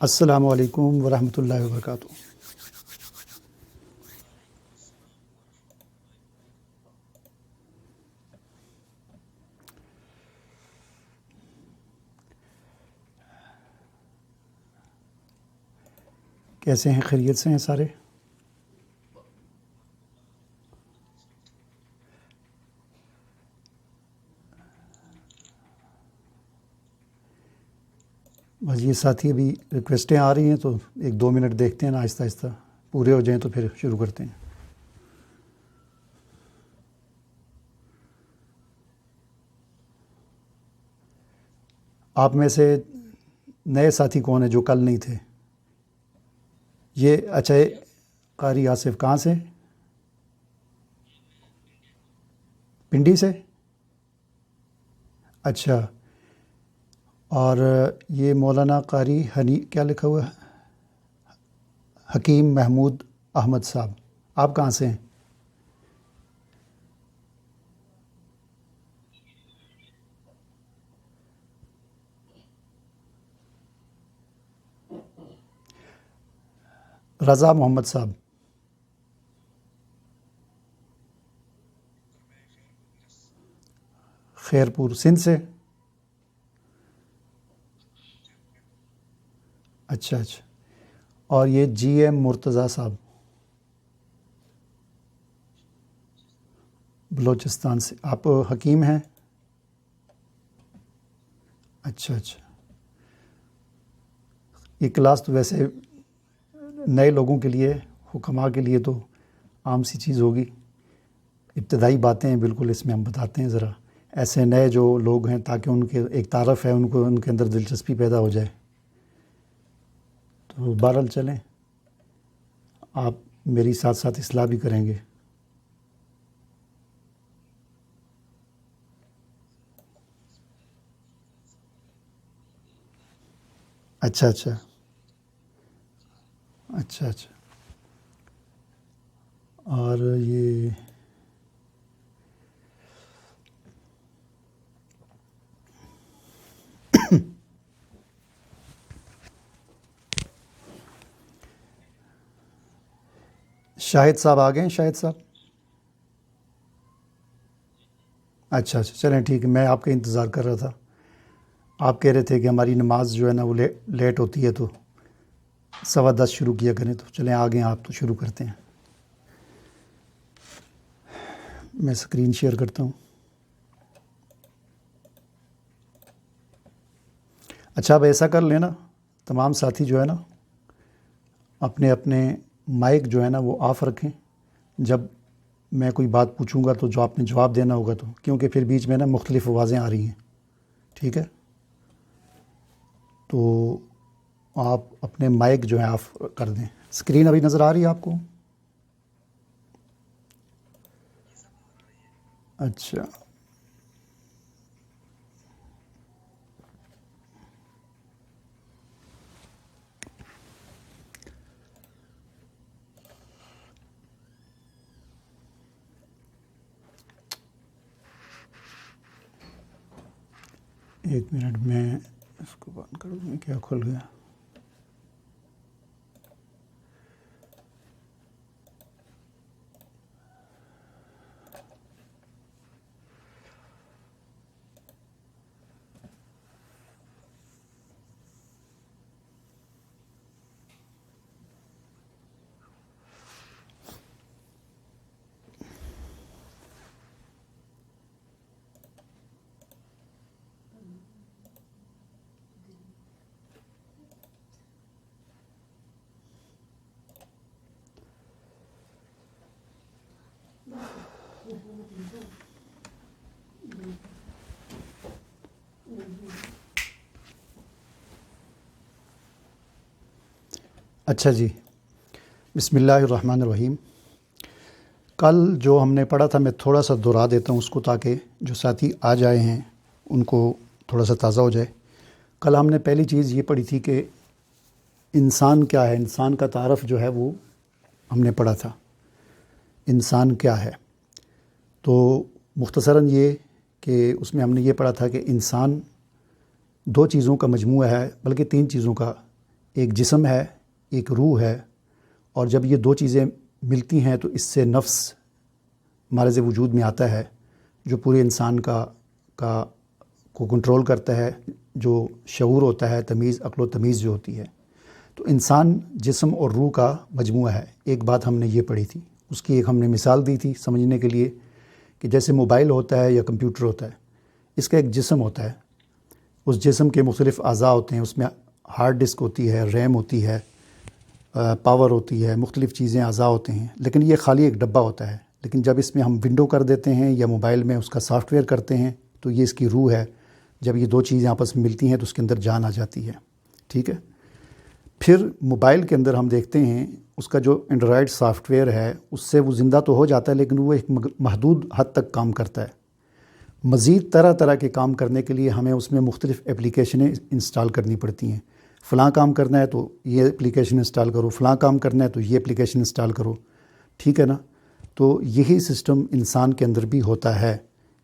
السلام علیکم ورحمۃ اللہ وبرکاتہ۔ کیسے ہیں؟ خیریت سے ہیں سارے؟ بس یہ ساتھی ابھی ریکویسٹیں آ رہی ہیں تو 1-2 منٹ دیکھتے ہیں نا، آہستہ آہستہ پورے ہو جائیں تو پھر شروع کرتے ہیں۔ آپ میں سے نئے ساتھی کون ہیں جو کل نہیں تھے؟ یہ اچھا، قاری آصف کہاں سے؟ پنڈی سے؟ اچھا، اور یہ مولانا قاری کیا لکھا ہوا ہے؟ حکیم محمود احمد صاحب، آپ کہاں سے ہیں؟ رضا محمد صاحب، خیرپور سندھ سے؟ اچھا اچھا، اور یہ جی ایم مرتضیٰ صاحب بلوچستان سے، آپ حکیم ہیں؟ اچھا اچھا، یہ کلاس تو ویسے نئے لوگوں کے لیے، حکماء کے لیے تو عام سی چیز ہوگی، ابتدائی باتیں ہیں بالکل، اس میں ہم بتاتے ہیں ذرا ایسے نئے جو لوگ ہیں تاکہ ان کے ایک تعارف ہے، ان کو ان کے اندر دلچسپی پیدا ہو جائے۔ تو بہرحال چلیں، آپ میری ساتھ ساتھ اصلاح بھی کریں گے۔ اچھا اچھا اچھا اچھا، اور یہ شاہد صاحب آ گئے ہیں؟ شاہد صاحب، اچھا اچھا، چلیں ٹھیک ہے، میں آپ کا انتظار کر رہا تھا۔ آپ کہہ رہے تھے کہ ہماری نماز جو ہے نا وہ لیٹ ہوتی ہے تو 10:15 شروع کیا کریں، تو چلیں آ گئے ہیں آپ، تو شروع کرتے ہیں۔ میں اسکرین شیئر کرتا ہوں۔ اچھا، اب ایسا کر لینا، تمام ساتھی جو ہے نا اپنے اپنے مائک جو ہے نا وہ آف رکھیں، جب میں کوئی بات پوچھوں گا تو جو آپ نے جواب دینا ہوگا، تو کیونکہ پھر بیچ میں نا مختلف آوازیں آ رہی ہیں، ٹھیک ہے؟ تو آپ اپنے مائک جو ہے آف کر دیں۔ اسکرین ابھی نظر آ رہی ہے آپ کو؟ اچھا، ایک منٹ میں اس کو بند کر دوں، کیا کھل گیا؟ اچھا جی، بسم اللہ الرحمن الرحیم۔ کل جو ہم نے پڑھا تھا میں تھوڑا سا دہرا دیتا ہوں اس کو، تاکہ جو ساتھی آ جائے ہیں ان کو تھوڑا سا تازہ ہو جائے۔ کل ہم نے پہلی چیز یہ پڑھی تھی کہ انسان کیا ہے، انسان کا تعارف جو ہے وہ ہم نے پڑھا تھا، انسان کیا ہے۔ تو مختصراً یہ کہ اس میں ہم نے یہ پڑھا تھا کہ انسان 2 چیزوں کا مجموعہ ہے، بلکہ 3 چیزوں کا، ایک جسم ہے، ایک روح ہے، اور جب یہ دو چیزیں ملتی ہیں تو اس سے نفس مارز وجود میں آتا ہے، جو پورے انسان کو کنٹرول کرتا ہے، جو شعور ہوتا ہے، تمیز، عقل و تمیز جو ہوتی ہے۔ تو انسان جسم اور روح کا مجموعہ ہے۔ ایک بات ہم نے یہ پڑھی تھی، اس کی ایک ہم نے مثال دی تھی سمجھنے کے لیے، کہ جیسے موبائل ہوتا ہے یا کمپیوٹر ہوتا ہے، اس کا ایک جسم ہوتا ہے، اس جسم کے مختلف اعضاء ہوتے ہیں، اس میں ہارڈ ڈسک ہوتی ہے، ریم ہوتی ہے، پاور ہوتی ہے، مختلف چیزیں اعضاء ہوتے ہیں، لیکن یہ خالی ایک ڈبہ ہوتا ہے۔ لیکن جب اس میں ہم ونڈو کر دیتے ہیں یا موبائل میں اس کا سافٹ ویئر کرتے ہیں تو یہ اس کی روح ہے۔ جب یہ دو چیزیں آپس میں ملتی ہیں تو اس کے اندر جان آ جاتی ہے، ٹھیک ہے۔ پھر موبائل کے اندر ہم دیکھتے ہیں اس کا جو اینڈرائڈ سافٹ ویئر ہے، اس سے وہ زندہ تو ہو جاتا ہے لیکن وہ ایک محدود حد تک کام کرتا ہے۔ مزید طرح طرح کے کام کرنے کے لیے ہمیں اس میں مختلف اپلیکیشنیں انسٹال کرنی پڑتی ہیں۔ فلاں کام کرنا ہے تو یہ اپلیکیشن انسٹال کرو، فلاں کام کرنا ہے تو یہ اپلیکیشن انسٹال کرو، ٹھیک ہے نا۔ تو یہی سسٹم انسان کے اندر بھی ہوتا ہے،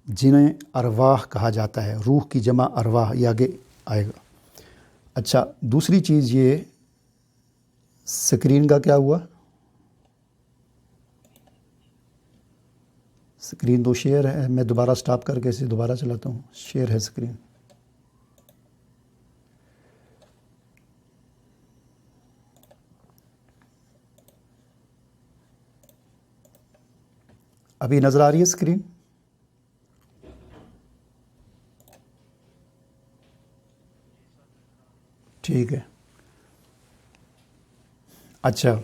جنہیں ارواح کہا جاتا ہے۔ روح کی جمع ارواح، یہ آگے آئے گا۔ اچھا، دوسری چیز یہ سکرین کا کیا ہوا؟ سکرین تو شیئر ہے، میں دوبارہ سٹاپ کر کے اسے دوبارہ چلاتا ہوں، شیئر ہے سکرین۔ ابھی نظر آ رہی ہے سکرین؟ ٹھیک ہے۔ اچھا،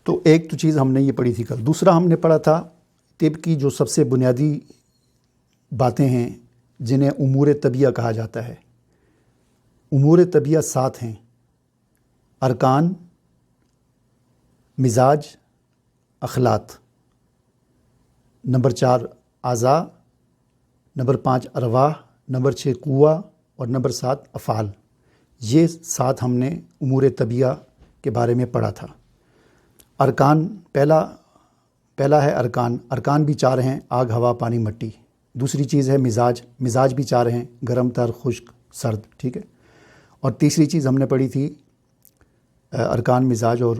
تو ایک تو چیز ہم نے یہ پڑھی تھی کل۔ دوسرا ہم نے پڑھا تھا طب کی جو سب سے بنیادی باتیں ہیں جنہیں امور طبیعہ کہا جاتا ہے۔ امور طبیعہ 7 ہیں: ارکان، مزاج، اخلاط، نمبر 4 اعضاء، نمبر 5 ارواح، نمبر 6 قوہ، اور نمبر 7 افعال۔ یہ 7 ہم نے امور طبیعہ کے بارے میں پڑھا تھا۔ ارکان، پہلا ہے ارکان۔ ارکان بھی 4 ہیں: آگ، ہوا، پانی، مٹی۔ دوسری چیز ہے مزاج۔ مزاج بھی 4 ہیں: گرم، تر، خشک، سرد، ٹھیک ہے۔ اور تیسری چیز ہم نے پڑھی تھی ارکان، مزاج اور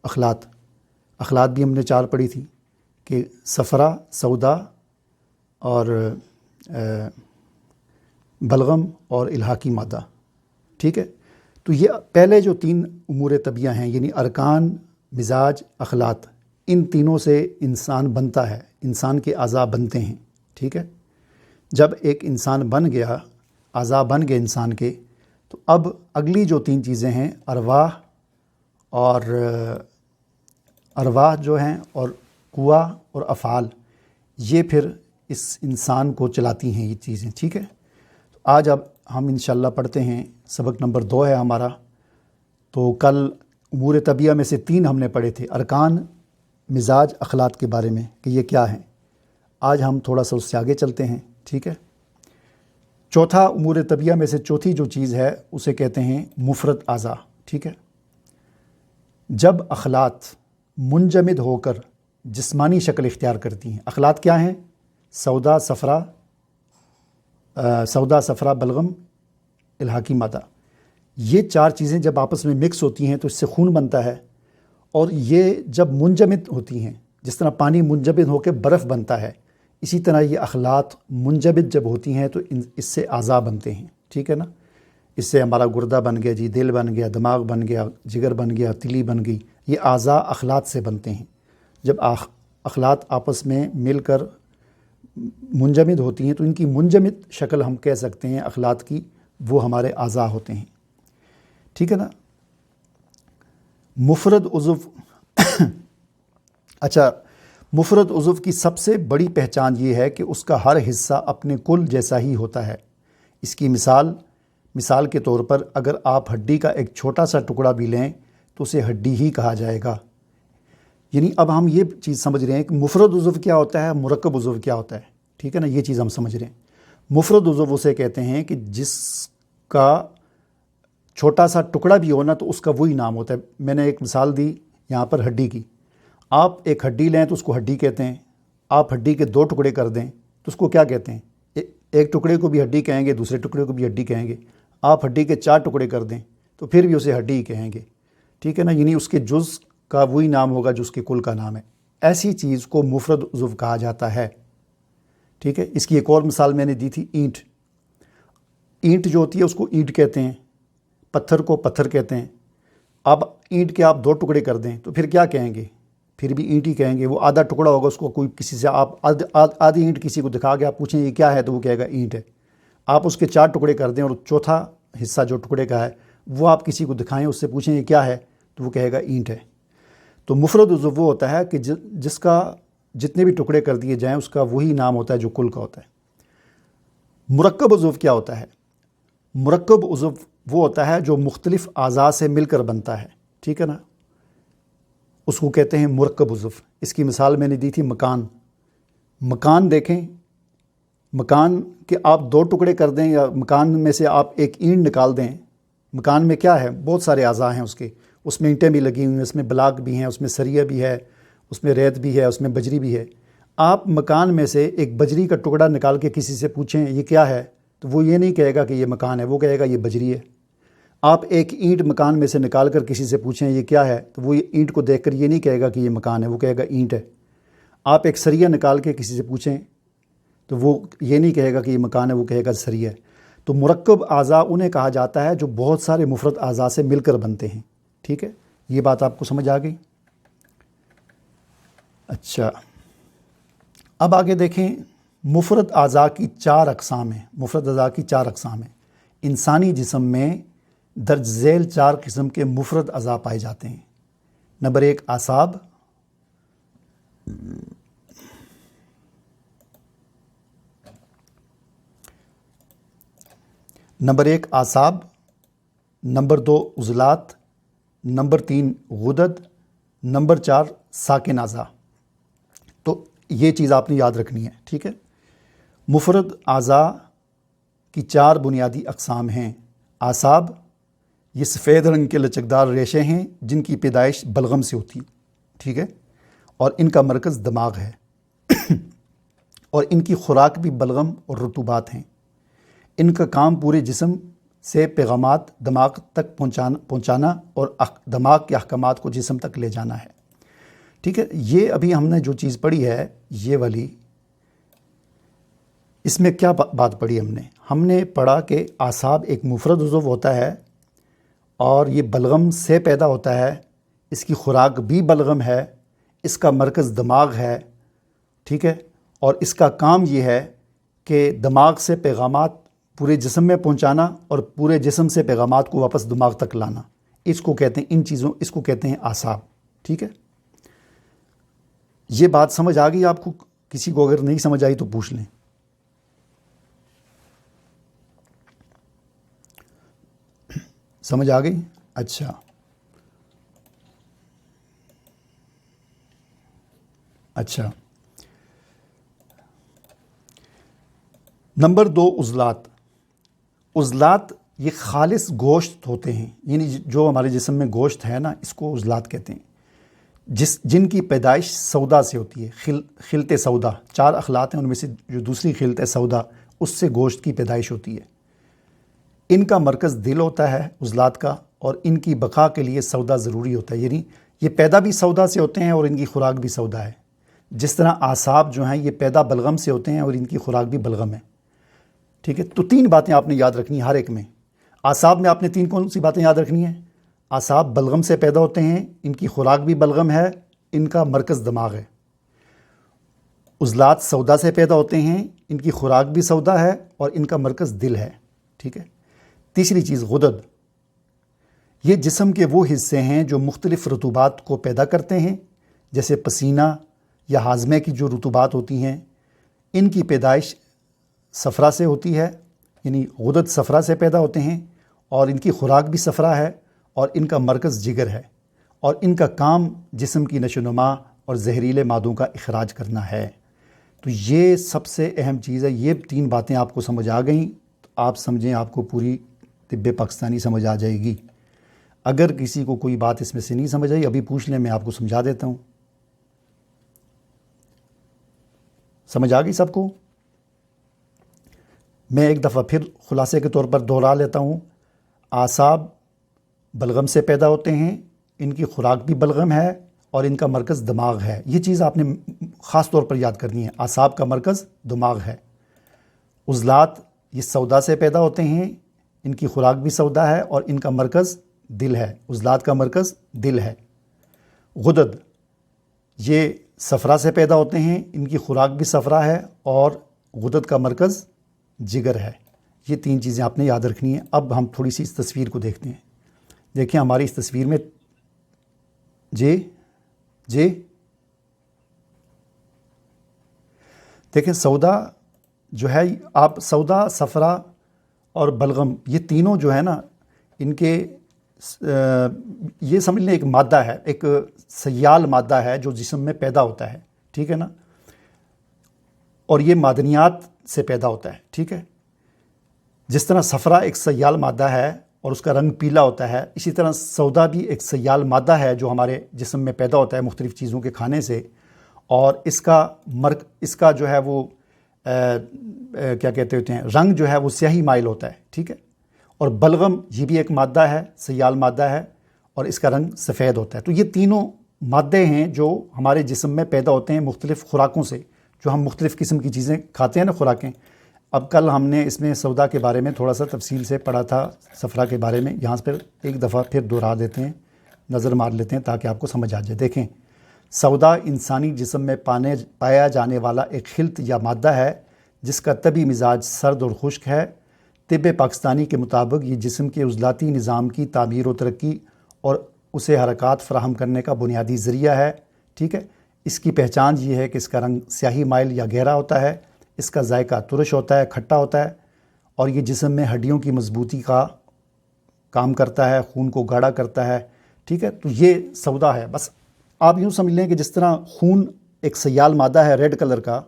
اخلاط۔ اخلاط بھی ہم نے 4 پڑھی تھی کہ صفرا، سودا، اور بلغم اور الحاقی مادہ، ٹھیک ہے۔ تو یہ پہلے جو 3 امور طبیعہ ہیں، یعنی ارکان، مزاج، اخلاط، ان تینوں سے انسان بنتا ہے، انسان کے اعضاء بنتے ہیں، ٹھیک ہے۔ جب ایک انسان بن گیا، اعضاء بن گئے انسان کے، تو اب اگلی جو 3 چیزیں ہیں، ارواح جو ہیں، اور قوہ اور افعال، یہ پھر اس انسان کو چلاتی ہیں یہ چیزیں، ٹھیک ہے۔ تو آج اب ہم انشاءاللہ پڑھتے ہیں، سبق نمبر 2 ہے ہمارا۔ تو کل امور طبیعہ میں سے 3 ہم نے پڑھے تھے: ارکان، مزاج، اخلاط کے بارے میں کہ یہ کیا ہیں۔ آج ہم تھوڑا سا اس سے آگے چلتے ہیں، ٹھیک ہے۔ چوتھا امور طبیعہ میں سے چوتھی جو چیز ہے اسے کہتے ہیں مفرد اعضاء، ٹھیک ہے۔ جب اخلاط منجمد ہو کر جسمانی شکل اختیار کرتی ہیں، اخلاط کیا ہیں؟ سودا، صفرا، بلغم، الحاقی مادہ۔ یہ 4 چیزیں جب آپس میں مکس ہوتی ہیں تو اس سے خون بنتا ہے، اور یہ جب منجمد ہوتی ہیں، جس طرح پانی منجمد ہو کے برف بنتا ہے، اسی طرح یہ اخلاط منجمد جب ہوتی ہیں تو اس سے اعضاء بنتے ہیں، ٹھیک ہے نا۔ اس سے ہمارا گردہ بن گیا جی، دل بن گیا، دماغ بن گیا، جگر بن گیا، تلی بن گئی۔ یہ اعضاء اخلاط سے بنتے ہیں۔ جب اخلاط آپس میں مل کر منجمد ہوتی ہیں تو ان کی منجمد شکل ہم کہہ سکتے ہیں اخلاط کی، وہ ہمارے اعضاء ہوتے ہیں، ٹھیک ہے نا۔ مفرد عضو اچھا، مفرد عضو کی سب سے بڑی پہچان یہ ہے کہ اس کا ہر حصہ اپنے کل جیسا ہی ہوتا ہے۔ اس کی مثال کے طور پر اگر آپ ہڈی کا ایک چھوٹا سا ٹکڑا بھی لیں تو اسے ہڈی ہی کہا جائے گا۔ یعنی اب ہم یہ چیز سمجھ رہے ہیں کہ مفرد عضو کیا ہوتا ہے، مرکب عضو کیا ہوتا ہے، ٹھیک ہے نا۔ یہ چیز ہم سمجھ رہے ہیں۔ مفرد عضو اسے کہتے ہیں کہ جس کا چھوٹا سا ٹکڑا بھی ہو نا تو اس کا وہی نام ہوتا ہے۔ میں نے ایک مثال دی یہاں پر ہڈی کی۔ آپ ایک ہڈی لیں تو اس کو ہڈی کہتے ہیں۔ آپ ہڈی کے 2 ٹکڑے کر دیں تو اس کو کیا کہتے ہیں؟ ایک ٹکڑے کو بھی ہڈی کہیں گے، دوسرے ٹکڑے کو بھی ہڈی کہیں گے۔ آپ ہڈی کے 4 ٹکڑے کر دیں تو پھر بھی اسے ہڈی ہی کہیں گے، ٹھیک ہے نا، یعنی اس کے جز کا وہی نام ہوگا جو اس کے کل کا نام ہے۔ ایسی چیز کو مفرد عضو کہا جاتا ہے، ٹھیک ہے۔ اس کی ایک اور مثال میں نے دی تھی، اینٹ۔ اینٹ جو ہوتی ہے اس کو اینٹ کہتے ہیں، پتھر کو پتھر کہتے ہیں۔ اب اینٹ کے آپ 2 ٹکڑے کر دیں تو پھر کیا کہیں گے؟ پھر بھی اینٹ ہی کہیں گے۔ وہ آدھا ٹکڑا ہوگا، اس کو کوئی کسی سے آپ آدھی اینٹ کسی کو دکھا کے آپ پوچھیں یہ کیا ہے تو وہ کہے گا اینٹ ہے۔ آپ اس کے 4 ٹکڑے کر دیں اور چوتھا حصہ جو ٹکڑے کا ہے وہ آپ کسی کو دکھائیں، اس سے پوچھیں یہ کیا ہے تو وہ کہے گا اینٹ ہے۔ تو مفرد عضو وہ ہوتا ہے کہ جس کا جتنے بھی ٹکڑے کر دیے جائیں اس کا وہی نام ہوتا ہے جو کل کا ہوتا ہے۔ مرکب عضو کیا ہوتا ہے؟ مرکب عضو وہ ہوتا ہے جو مختلف اعضاء سے مل کر بنتا ہے، ٹھیک ہے نا، اس کو کہتے ہیں مرکب عضو۔ اس کی مثال میں نے دی تھی مکان۔ مکان دیکھیں، مکان کے آپ 2 ٹکڑے کر دیں یا مکان میں سے آپ ایک اینٹ نکال دیں، مکان میں کیا ہے؟ بہت سارے اعضاء ہیں اس میں اینٹیں بھی لگی ہوئی ہیں، اس میں بلاک بھی ہیں، اس میں سریہ بھی ہے، اس میں ریت بھی ہے، اس میں بجری بھی ہے۔ آپ مکان میں سے ایک بجری کا ٹکڑا نکال کے کسی سے پوچھیں یہ کیا ہے تو وہ یہ نہیں کہے گا کہ یہ مکان ہے، وہ کہے گا یہ بجری ہے۔ آپ ایک اینٹ مکان میں سے نکال کر کسی سے پوچھیں یہ کیا ہے تو وہ اینٹ کو دیکھ کر یہ نہیں کہے گا کہ یہ مکان ہے، وہ کہے گا اینٹ ہے۔ آپ ایک سریہ نکال کے کسی سے پوچھیں تو وہ یہ نہیں کہے گا کہ یہ مکان ہے، وہ کہے گا سریہ ہے۔ تو مرکب اعضاء انہیں کہا جاتا ہے جو بہت سارے مفرد اعضاء سے مل کر بنتے ہیں، ٹھیک ہے۔ یہ بات آپ کو سمجھ آ گئی؟ اچھا، اب آگے دیکھیں، مفرد اعضاء کی 4 اقسام ہیں۔ مفرد اعضاء کی 4 اقسام ہیں۔ انسانی جسم میں درج ذیل 4 قسم کے مفرد اعضاء پائے جاتے ہیں۔ نمبر 1 اعصاب، نمبر 2 عضلات، نمبر 3 غدد، نمبر 4 ساکن اعضاء۔ تو یہ چیز آپ نے یاد رکھنی ہے، ٹھیک ہے۔ مفرد اعضاء کی 4 بنیادی اقسام ہیں۔ اعصاب، یہ سفید رنگ کے لچکدار ریشے ہیں جن کی پیدائش بلغم سے ہوتی ہے، ٹھیک ہے، اور ان کا مرکز دماغ ہے اور ان کی خوراک بھی بلغم اور رطوبات ہیں۔ ان کا کام پورے جسم سے پیغامات دماغ تک پہنچانا اور دماغ کے احکامات کو جسم تک لے جانا ہے، ٹھیک ہے۔ یہ ابھی ہم نے جو چیز پڑھی ہے یہ والی، اس میں کیا بات پڑھی ہم نے پڑھا کہ اعصاب ایک مفرد عضو ہوتا ہے اور یہ بلغم سے پیدا ہوتا ہے، اس کی خوراک بھی بلغم ہے، اس کا مرکز دماغ ہے، ٹھیک ہے، اور اس کا کام یہ ہے کہ دماغ سے پیغامات پورے جسم میں پہنچانا اور پورے جسم سے پیغامات کو واپس دماغ تک لانا۔ اس کو کہتے ہیں اس کو کہتے ہیں اعصاب، ٹھیک ہے۔ یہ بات سمجھ آ گئی آپ کو؟ کسی کو اگر نہیں سمجھ آئی تو پوچھ لیں۔ سمجھ آ گئی؟ اچھا، نمبر 2 عضلات یہ خالص گوشت ہوتے ہیں، یعنی جو ہمارے جسم میں گوشت ہے نا اس کو عضلات کہتے ہیں، جن کی پیدائش سودا سے ہوتی ہے۔ خلط سودا، 4 اخلاط ہیں، ان میں سے جو دوسری خلط سودا اس سے گوشت کی پیدائش ہوتی ہے۔ ان کا مرکز دل ہوتا ہے عضلات کا، اور ان کی بقا کے لیے سودا ضروری ہوتا ہے، یعنی یہ پیدا بھی سودا سے ہوتے ہیں اور ان کی خوراک بھی سودا ہے۔ جس طرح اعصاب جو ہیں یہ پیدا بلغم سے ہوتے ہیں اور ان کی خوراک بھی بلغم ہے، ٹھیک ہے۔ تو 3 باتیں آپ نے یاد رکھنی ہیں ہر ایک میں۔ اعصاب میں آپ نے 3 کون سی باتیں یاد رکھنی ہیں؟ اعصاب بلغم سے پیدا ہوتے ہیں، ان کی خوراک بھی بلغم ہے، ان کا مرکز دماغ ہے۔ عضلات سودا سے پیدا ہوتے ہیں، ان کی خوراک بھی سودا ہے اور ان کا مرکز دل ہے، ٹھیک ہے۔ تیسری چیز غدد، یہ جسم کے وہ حصے ہیں جو مختلف رطوبات کو پیدا کرتے ہیں، جیسے پسینہ یا ہاضمے کی جو رطوبات ہوتی ہیں، ان کی پیدائش صفرا سے ہوتی ہے، یعنی غدد صفرا سے پیدا ہوتے ہیں اور ان کی خوراک بھی صفرا ہے اور ان کا مرکز جگر ہے، اور ان کا کام جسم کی نشو و نما اور زہریلے مادوں کا اخراج کرنا ہے۔ تو یہ سب سے اہم چیز ہے۔ یہ 3 باتیں آپ کو سمجھ آ گئیں تو آپ سمجھیں آپ کو پوری طب پاکستانی سمجھ آ جائے گی۔ اگر کسی کو کوئی بات اس میں سے نہیں سمجھ آئی ابھی پوچھ لیں، میں آپ کو سمجھا دیتا ہوں۔ سمجھ آ گئی سب کو؟ میں ایک دفعہ پھر خلاصے کے طور پر دوہرا لیتا ہوں۔ اعصاب بلغم سے پیدا ہوتے ہیں، ان کی خوراک بھی بلغم ہے اور ان کا مرکز دماغ ہے۔ یہ چیز آپ نے خاص طور پر یاد کرنی ہے، اعصاب کا مرکز دماغ ہے۔ عضلات یہ سودا سے پیدا ہوتے ہیں، ان کی خوراک بھی سودا ہے اور ان کا مرکز دل ہے، عضلات کا مرکز دل ہے۔ غدد یہ صفرا سے پیدا ہوتے ہیں، ان کی خوراک بھی صفرا ہے اور غدد کا مرکز جگر ہے۔ یہ 3 چیزیں آپ نے یاد رکھنی ہیں۔ اب ہم تھوڑی سی اس تصویر کو دیکھتے ہیں۔ دیکھیں ہماری اس تصویر میں جی دیکھیں سودا جو ہے، آپ سودا، صفرا اور بلغم یہ تینوں جو ہے نا، ان کے یہ سمجھ لیں ایک مادہ ہے، ایک سیال مادہ ہے جو جسم میں پیدا ہوتا ہے، ٹھیک ہے نا، اور یہ معدنیات سے پیدا ہوتا ہے، ٹھیک ہے۔ جس طرح صفرا ایک سیال مادہ ہے اور اس کا رنگ پیلا ہوتا ہے، اسی طرح سودا بھی ایک سیال مادہ ہے جو ہمارے جسم میں پیدا ہوتا ہے مختلف چیزوں کے کھانے سے، اور اس کا جو ہے وہ کیا کہتے ہوتے ہیں، رنگ جو ہے وہ سیاہی مائل ہوتا ہے، ٹھیک ہے۔ اور بلغم یہ بھی ایک مادہ ہے، سیال مادہ ہے، اور اس کا رنگ سفید ہوتا ہے۔ تو یہ تینوں مادے ہیں جو ہمارے جسم میں پیدا ہوتے ہیں مختلف خوراکوں سے، جو ہم مختلف قسم کی چیزیں کھاتے ہیں نا، خوراکیں۔ اب کل ہم نے اس میں سودا کے بارے میں تھوڑا سا تفصیل سے پڑھا تھا، صفرا کے بارے میں، یہاں پر ایک دفعہ پھر دہرا دیتے ہیں، نظر مار لیتے ہیں تاکہ آپ کو سمجھ آ جائے۔ دیکھیں سودا انسانی جسم میں پایا جانے والا ایک خلط یا مادہ ہے جس کا طبی مزاج سرد اور خشک ہے۔ طب پاکستانی کے مطابق یہ جسم کے عضلاتی نظام کی تعمیر و ترقی اور اسے حرکات فراہم کرنے کا بنیادی ذریعہ ہے، ٹھیک ہے۔ اس کی پہچان یہ ہے کہ اس کا رنگ سیاہی مائل یا گہرا ہوتا ہے، اس کا ذائقہ ترش ہوتا ہے، کھٹا ہوتا ہے، اور یہ جسم میں ہڈیوں کی مضبوطی کا کام کرتا ہے، خون کو گاڑھا کرتا ہے، ٹھیک ہے۔ تو یہ سودا ہے۔ بس آپ یوں سمجھ لیں کہ جس طرح خون ایک سیال مادہ ہے ریڈ کلر کا،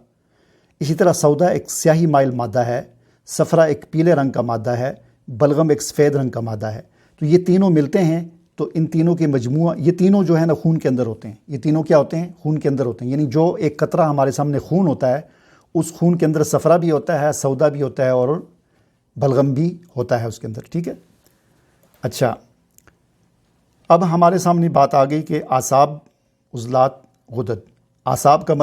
اسی طرح سودا ایک سیاہی مائل مادہ ہے، صفرا ایک پیلے رنگ کا مادہ ہے، بلغم ایک سفید رنگ کا مادہ ہے۔ تو یہ تینوں ملتے ہیں تو ان تینوں کے مجموعہ، یہ تینوں جو ہے نا خون کے اندر ہوتے ہیں۔ یہ تینوں کیا ہوتے ہیں؟ خون کے اندر ہوتے ہیں۔ یعنی جو ایک قطرہ ہمارے سامنے خون ہوتا ہے، اس خون کے اندر صفرا بھی ہوتا ہے، سودا بھی ہوتا ہے اور بلغم بھی ہوتا ہے اس کے اندر، ٹھیک ہے۔ اچھا، اب ہمارے سامنے بات آ گئی کہ اعصاب، عضلات، غدد۔ اعصاب کا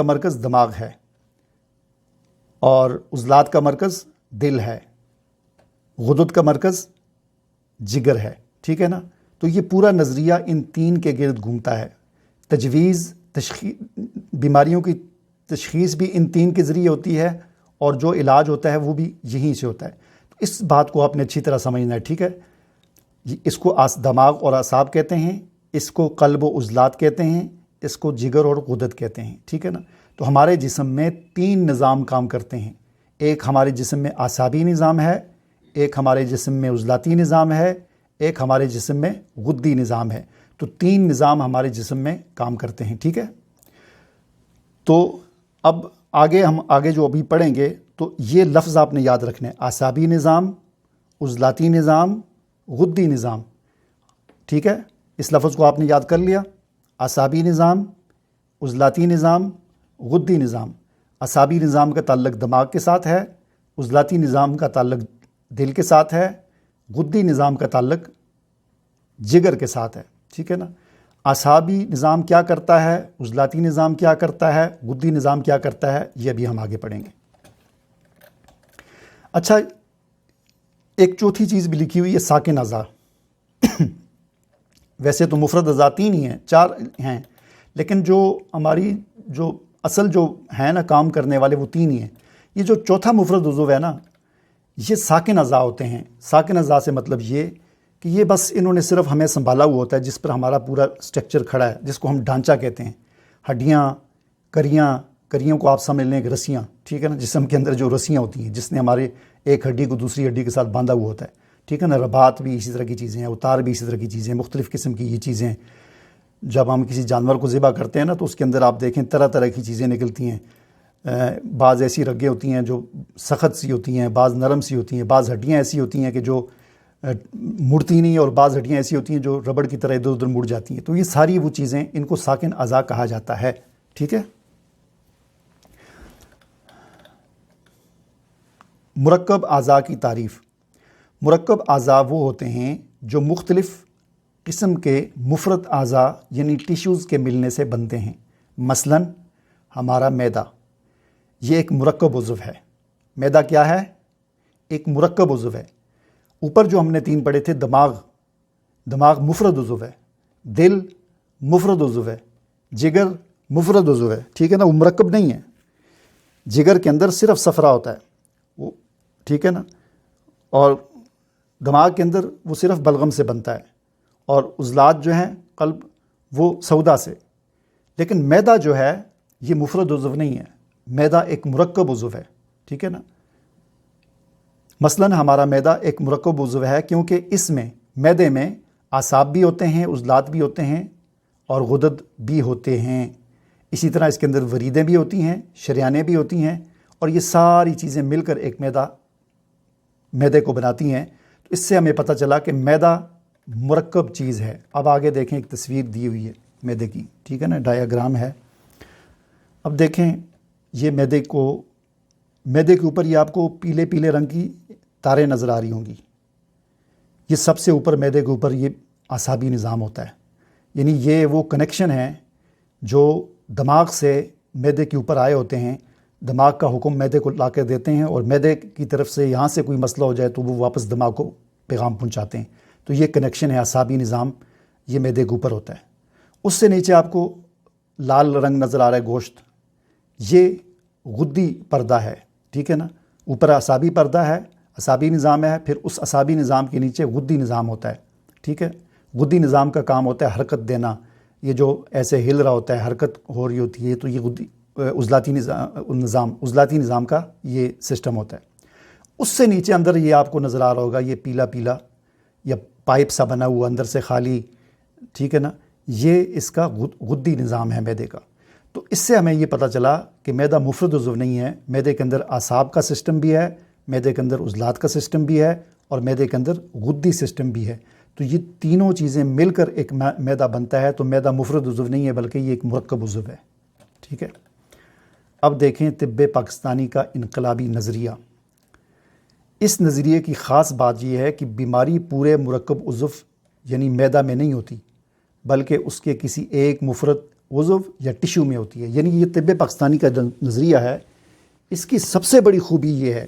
مرکز دماغ ہے اور عضلات کا مرکز دل ہے، غدد کا مرکز جگر ہے، ٹھیک ہے نا۔ تو یہ پورا نظریہ ان 3 کے گرد گھومتا ہے۔ بیماریوں کی تشخیص بھی ان 3 کے ذریعے ہوتی ہے اور جو علاج ہوتا ہے وہ بھی یہیں سے ہوتا ہے۔ تو اس بات کو آپ نے اچھی طرح سمجھنا ہے، ٹھیک ہے۔ اس کو دماغ اور اعصاب کہتے ہیں، اس کو قلب و عضلات کہتے ہیں، اس کو جگر اور غدد کہتے ہیں، ٹھیک ہے نا۔ تو ہمارے جسم میں 3 نظام کام کرتے ہیں۔ ایک ہمارے جسم میں اعصابی نظام ہے، ایک ہمارے جسم میں عضلاتی نظام ہے، ایک ہمارے جسم میں غدی نظام ہے۔ تو 3 نظام ہمارے جسم میں کام کرتے ہیں، ٹھیک ہے۔ تو اب ہم آگے جو ابھی پڑھیں گے تو یہ لفظ آپ نے یاد رکھنے ہیں، اعصابی نظام، عضلاتی نظام، غدی نظام، ٹھیک ہے۔ اس لفظ کو آپ نے یاد کر لیا، اعصابی نظام، عضلاتی نظام، غدی نظام۔ اعصابی نظام کا تعلق دماغ کے ساتھ ہے، عضلاتی نظام کا تعلق دل کے ساتھ ہے، غدی نظام کا تعلق جگر کے ساتھ ہے، ٹھیک ہے نا۔ اعصابی نظام کیا کرتا ہے، عضلاتی نظام کیا کرتا ہے، غدی نظام کیا کرتا ہے، یہ ابھی ہم آگے پڑھیں گے۔ اچھا، ایک چوتھی چیز بھی لکھی ہوئی ہے، ساکن اعضاء۔ ویسے تو مفرد اعضاء 3 ہی ہیں، 4 ہیں، لیکن جو ہماری جو اصل جو ہیں نا کام کرنے والے وہ 3 ہی ہیں۔ یہ جو چوتھا مفرد عضو ہے نا، یہ ساکن اعضاء ہوتے ہیں۔ ساکن اعضاء سے مطلب یہ کہ یہ بس انہوں نے صرف ہمیں سنبھالا ہوا ہوتا ہے، جس پر ہمارا پورا سٹرکچر کھڑا ہے، جس کو ہم ڈھانچہ کہتے ہیں۔ ہڈیاں، کریوں کو آپ سمجھ لیں کہ رسیاں، ٹھیک ہے نا، جسم کے اندر جو رسیاں ہوتی ہیں جس نے ہمارے ایک ہڈی کو دوسری ہڈی کے ساتھ باندھا ہوا ہوتا ہے، ٹھیک ہے نا۔ رباط بھی اسی طرح کی چیزیں ہیں، اتار بھی اسی طرح کی چیزیں ہیں، مختلف قسم کی یہ چیزیں۔ جب ہم کسی جانور کو ذبح کرتے ہیں نا تو اس کے اندر آپ دیکھیں طرح طرح کی چیزیں نکلتی ہیں۔ بعض ایسی رگیں ہوتی ہیں جو سخت سی ہوتی ہیں، بعض نرم سی ہوتی ہیں، بعض ہڈیاں ایسی ہوتی ہیں کہ جو مڑتی نہیں، اور بعض ہڈیاں ایسی ہوتی ہیں جو ربڑ کی طرح ادھر ادھر مڑ جاتی ہیں۔ تو یہ ساری وہ چیزیں، ان کو ساکن اعضاء کہا جاتا ہے، ٹھیک ہے۔ مرکب اعضاء کی تعریف۔ مرکب اعضاء وہ ہوتے ہیں جو مختلف قسم کے مفرد اعضاء یعنی ٹیشوز کے ملنے سے بنتے ہیں۔ مثلاً ہمارا معدہ، یہ ایک مرکب عضو ہے۔ معدہ کیا ہے؟ ایک مرکب عضو ہے۔ اوپر جو ہم نے 3 پڑھے تھے، دماغ مفرد عضو ہے، دل مفرد عضو ہے، جگر مفرد عضو ہے، ٹھیک ہے نا، وہ مرکب نہیں ہے۔ جگر کے اندر صرف صفرا ہوتا ہے وہ، ٹھیک ہے نا، اور دماغ کے اندر وہ صرف بلغم سے بنتا ہے، اور عضلات جو ہیں قلب وہ سودا سے۔ لیکن معدہ جو ہے یہ مفرد عضو نہیں ہے، معدہ ایک مرکب عضو ہے، ٹھیک ہے نا۔ مثلاً ہمارا معدہ ایک مرکب عضو ہے کیونکہ اس میں، معدے میں اعصاب بھی ہوتے ہیں، عضلات بھی ہوتے ہیں اور غدد بھی ہوتے ہیں۔ اسی طرح اس کے اندر وریدیں بھی ہوتی ہیں، شریانیں بھی ہوتی ہیں، اور یہ ساری چیزیں مل کر ایک معدے کو بناتی ہیں۔ تو اس سے ہمیں پتہ چلا کہ معدہ مرکب چیز ہے۔ اب آگے دیکھیں، ایک تصویر دی ہوئی ہے معدے کی، ٹھیک ہے نا، ڈایاگرام ہے۔ اب دیکھیں یہ معدے کے اوپر یہ آپ کو پیلے پیلے رنگ کی تاریں نظر آ رہی ہوں گی۔ یہ سب سے اوپر معدے کے اوپر یہ اعصابی نظام ہوتا ہے، یعنی یہ وہ کنیکشن ہے جو دماغ سے معدے کے اوپر آئے ہوتے ہیں۔ دماغ کا حکم معدے کو لا کے دیتے ہیں، اور معدے کی طرف سے یہاں سے کوئی مسئلہ ہو جائے تو وہ واپس دماغ کو پیغام پہنچاتے ہیں۔ تو یہ کنیکشن ہے، اعصابی نظام یہ معدے کے اوپر ہوتا ہے۔ اس سے نیچے آپ کو لال رنگ نظر آ رہا ہے، گوشت، یہ غدی پردہ ہے، ٹھیک ہے نا۔ اوپر اعصابی پردہ ہے، اعصابی نظام ہے، پھر اس اعصابی نظام کے نیچے غدی نظام ہوتا ہے، ٹھیک ہے۔ غدی نظام کا کام ہوتا ہے حرکت دینا، یہ جو ایسے ہل رہا ہوتا ہے، حرکت ہو رہی ہوتی ہے، تو یہ عضلاتی نظام کا یہ سسٹم ہوتا ہے۔ اس سے نیچے اندر یہ آپ کو نظر آ رہا ہوگا، یہ پیلا پیلا یا پائپ سا بنا ہوا اندر سے خالی، ٹھیک ہے نا، یہ اس کا غدی نظام ہے معدے کا۔ تو اس سے ہمیں یہ پتہ چلا کہ معدہ مفرد عضو نہیں ہے، معدے کے اندر اعصاب کا سسٹم بھی ہے، معدے کے اندر عضلات کا سسٹم بھی ہے، اور معدے کے اندر غدی سسٹم بھی ہے۔ تو یہ تینوں چیزیں مل کر ایک معدہ بنتا ہے۔ تو معدہ مفرد عضو نہیں ہے بلکہ یہ ایک مرکب عضو ہے، ٹھیک ہے۔ اب دیکھیں طب پاکستانی کا انقلابی نظریہ۔ اس نظریے کی خاص بات یہ ہے کہ بیماری پورے مرکب عضو یعنی معدہ میں نہیں ہوتی، بلکہ اس کے کسی ایک مفرد عضو یا ٹشو میں ہوتی ہے۔ یعنی یہ طب پاکستانی کا نظریہ ہے، اس کی سب سے بڑی خوبی یہ ہے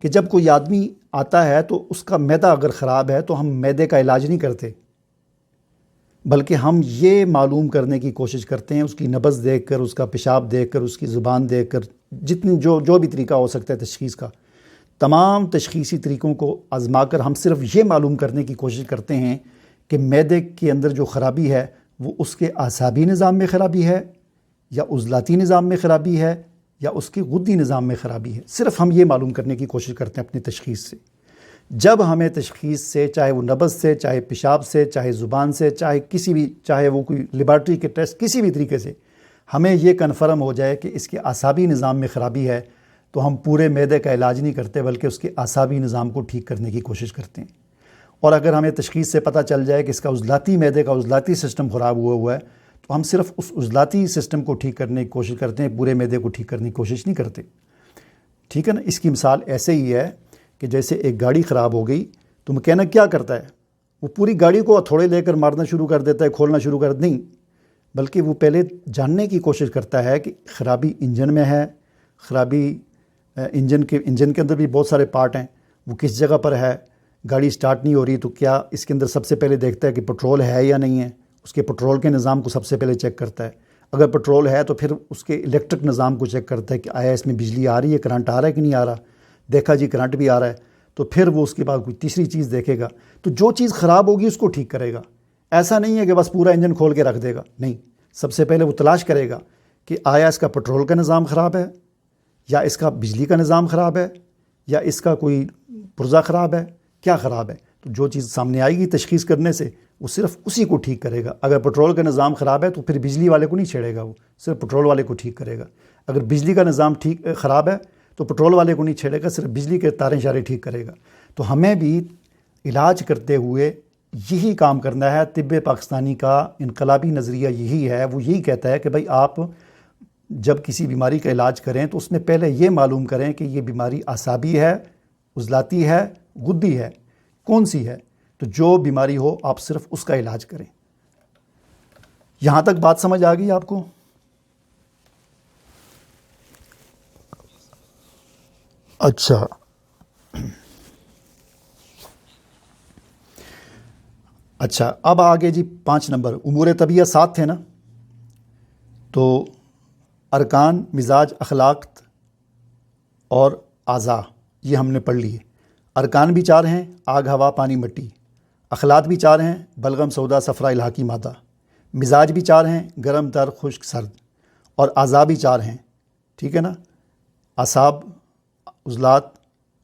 کہ جب کوئی آدمی آتا ہے تو اس کا معدہ اگر خراب ہے تو ہم معدے کا علاج نہیں کرتے، بلکہ ہم یہ معلوم کرنے کی کوشش کرتے ہیں، اس کی نبض دیکھ کر، اس کا پیشاب دیکھ کر، اس کی زبان دیکھ کر، جتنی جو بھی طریقہ ہو سکتا ہے تشخیص کا، تمام تشخیصی طریقوں کو آزما کر ہم صرف یہ معلوم کرنے کی کوشش کرتے ہیں کہ معدے کے اندر جو خرابی ہے وہ اس کے اعصابی نظام میں خرابی ہے، یا عضلاتی نظام میں خرابی ہے، یا اس کی غدی نظام میں خرابی ہے۔ صرف ہم یہ معلوم کرنے کی کوشش کرتے ہیں اپنی تشخیص سے۔ جب ہمیں تشخیص سے، چاہے وہ نبض سے، چاہے پیشاب سے، چاہے زبان سے، چاہے وہ کوئی لیبارٹری کے ٹیسٹ، کسی بھی طریقے سے ہمیں یہ کنفرم ہو جائے کہ اس کے اعصابی نظام میں خرابی ہے، تو ہم پورے معدے کا علاج نہیں کرتے بلکہ اس کے اعصابی نظام کو ٹھیک کرنے کی کوشش کرتے ہیں۔ اور اگر ہمیں تشخیص سے پتہ چل جائے کہ اس کا معدے کا عضلاتی سسٹم خراب ہوا ہے، تو ہم صرف اس عضلاتی سسٹم کو ٹھیک کرنے کی کوشش کرتے ہیں، پورے معدے کو ٹھیک کرنے کی کوشش نہیں کرتے، ٹھیک ہے نا۔ اس کی مثال ایسے ہی ہے کہ جیسے ایک گاڑی خراب ہو گئی تو مکینک کیا کرتا ہے؟ وہ پوری گاڑی کو ہتھوڑے لے کر مارنا شروع کر دیتا ہے، کھولنا شروع کر نہیں، بلکہ وہ پہلے جاننے کی کوشش کرتا ہے کہ خرابی انجن میں ہے، خرابی انجن کے اندر بھی بہت سارے پارٹ ہیں، وہ کس جگہ پر ہے، گاڑی سٹارٹ نہیں ہو رہی تو کیا اس کے اندر سب سے پہلے دیکھتا ہے کہ پٹرول ہے یا نہیں ہے، اس کے پٹرول کے نظام کو سب سے پہلے چیک کرتا ہے۔ اگر پٹرول ہے تو پھر اس کے الیکٹرک نظام کو چیک کرتا ہے کہ آیا اس میں بجلی آ رہی ہے، کرنٹ آ رہا ہے کہ نہیں آ رہا، دیکھا جی کرنٹ بھی آ رہا ہے، تو پھر وہ اس کے بعد کوئی تیسری چیز دیکھے گا، تو جو چیز خراب ہوگی اس کو ٹھیک کرے گا۔ ایسا نہیں ہے کہ بس پورا انجن کھول کے رکھ دے گا، نہیں، سب سے پہلے وہ تلاش کرے گا کہ آیا اس کا پٹرول کا نظام خراب ہے، یا اس کا بجلی کا نظام خراب ہے، یا اس کا کوئی پرزہ خراب ہے، کیا خراب ہے۔ تو جو چیز سامنے آئے گی تشخیص کرنے سے وہ صرف اسی کو ٹھیک کرے گا۔ اگر پٹرول کا نظام خراب ہے تو پھر بجلی والے کو نہیں چھیڑے گا، وہ صرف پٹرول والے کو ٹھیک کرے گا۔ اگر بجلی کا نظام خراب ہے تو پٹرول والے کو نہیں چھیڑے گا، صرف بجلی کے تاریں شارے ٹھیک کرے گا۔ تو ہمیں بھی علاج کرتے ہوئے یہی کام کرنا ہے۔ طب پاکستانی کا انقلابی نظریہ یہی ہے، وہ یہی کہتا ہے کہ بھائی آپ جب کسی بیماری کا علاج کریں تو اس میں پہلے یہ معلوم کریں کہ یہ بیماری اعصابی ہے، عضلاتی ہے، غدی ہے، کون سی ہے؟ تو جو بیماری ہو آپ صرف اس کا علاج کریں۔ یہاں تک بات سمجھ آ گئی آپ کو؟ اچھا، اچھا اب آگے جی 5 نمبر امور طبیعہ 7 تھے نا، تو ارکان، مزاج، اخلاق اور اعضاء یہ ہم نے پڑھ لیے۔ ارکان بھی 4 ہیں، آگ، ہوا، پانی، مٹی۔ اخلاق بھی 4 ہیں، بلغم، سودا، صفرا، الحاقی، مادہ۔ مزاج بھی 4 ہیں، گرم، تر، خشک، سرد۔ اور اعضاء بھی 4 ہیں، ٹھیک ہے نا، اعصاب، عضلات،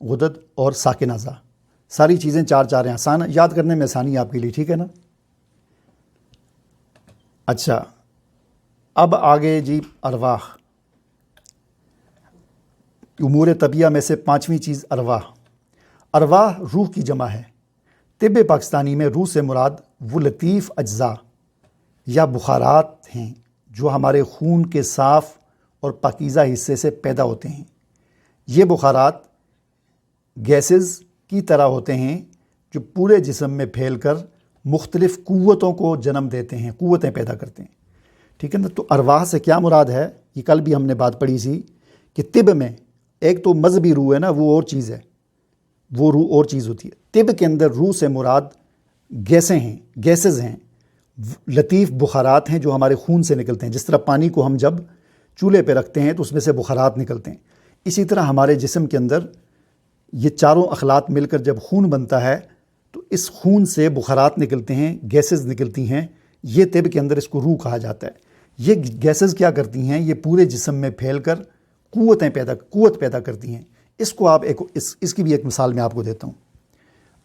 غدد اور ساکن اعضاء۔ ساری چیزیں 4 ہیں، آسان یاد کرنے میں آسانی ہے آپ کے لیے، ٹھیک ہے نا۔ اچھا اب آگے جی ارواح، امور طبیعہ میں سے 5ویں چیز ارواح۔ ارواح روح کی جمع ہے۔ طب پاکستانی میں روح سے مراد وہ لطیف اجزاء یا بخارات ہیں جو ہمارے خون کے صاف اور پاکیزہ حصے سے پیدا ہوتے ہیں۔ یہ بخارات گیسز کی طرح ہوتے ہیں جو پورے جسم میں پھیل کر مختلف قوتوں کو جنم دیتے ہیں، قوتیں پیدا کرتے ہیں، ٹھیک ہے نا۔ تو ارواح سے کیا مراد ہے؟ یہ کل بھی ہم نے بات پڑھی سی کہ طب میں ایک تو مذہبی روح ہے نا، وہ اور چیز ہے، وہ روح اور چیز ہوتی ہے۔ طب کے اندر روح سے مراد گیسیں ہیں، گیسز ہیں، لطیف بخارات ہیں جو ہمارے خون سے نکلتے ہیں۔ جس طرح پانی کو ہم جب چولہے پہ رکھتے ہیں تو اس میں سے بخارات نکلتے ہیں، اسی طرح ہمارے جسم کے اندر یہ 4 اخلاط مل کر جب خون بنتا ہے تو اس خون سے بخارات نکلتے ہیں، گیسز نکلتی ہیں۔ یہ طب کے اندر اس کو روح کہا جاتا ہے۔ یہ گیسز کیا کرتی ہیں؟ یہ پورے جسم میں پھیل کر قوت پیدا کرتی ہیں۔ اس کو آپ اس کی بھی ایک مثال میں آپ کو دیتا ہوں۔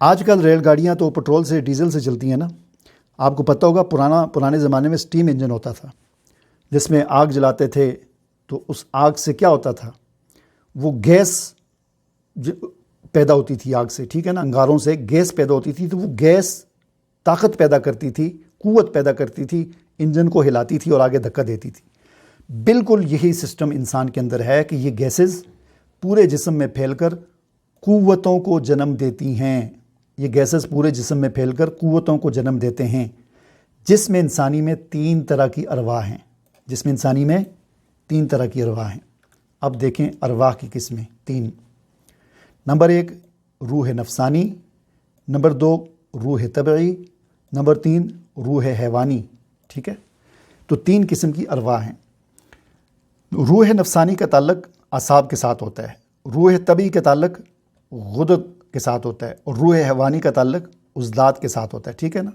آج کل ریل گاڑیاں تو پٹرول سے، ڈیزل سے چلتی ہیں نا۔ آپ کو پتہ ہوگا پرانے زمانے میں سٹیم انجن ہوتا تھا جس میں آگ جلاتے تھے، تو اس آگ سے کیا ہوتا تھا؟ وہ گیس پیدا ہوتی تھی آگ سے، ٹھیک ہے نا، انگاروں سے گیس پیدا ہوتی تھی، تو وہ گیس طاقت پیدا کرتی تھی، قوت پیدا کرتی تھی، انجن کو ہلاتی تھی اور آگے دھکا دیتی تھی۔ بالکل یہی سسٹم انسان کے اندر ہے کہ یہ گیسز پورے جسم میں پھیل کر قوتوں کو جنم دیتی ہیں۔ یہ گیسز پورے جسم میں پھیل کر قوتوں کو جنم دیتے ہیں۔ جسم انسانی میں 3 طرح کی ارواح ہیں، جسم انسانی میں 3 طرح کی ارواح ہیں۔ اب دیکھیں ارواح کی قسمیں 3۔ نمبر 1 روح نفسانی، نمبر 2 روح طبعی، نمبر 3 روح حیوانی، ٹھیک ہے۔ تو 3 قسم کی ارواح ہیں۔ روح نفسانی کا تعلق اعصاب کے ساتھ ہوتا ہے، روح طبعی کا تعلق غدد کے ساتھ ہوتا ہے، اور روح حیوانی کا تعلق عضلات کے ساتھ ہوتا ہے، ٹھیک ہے نا۔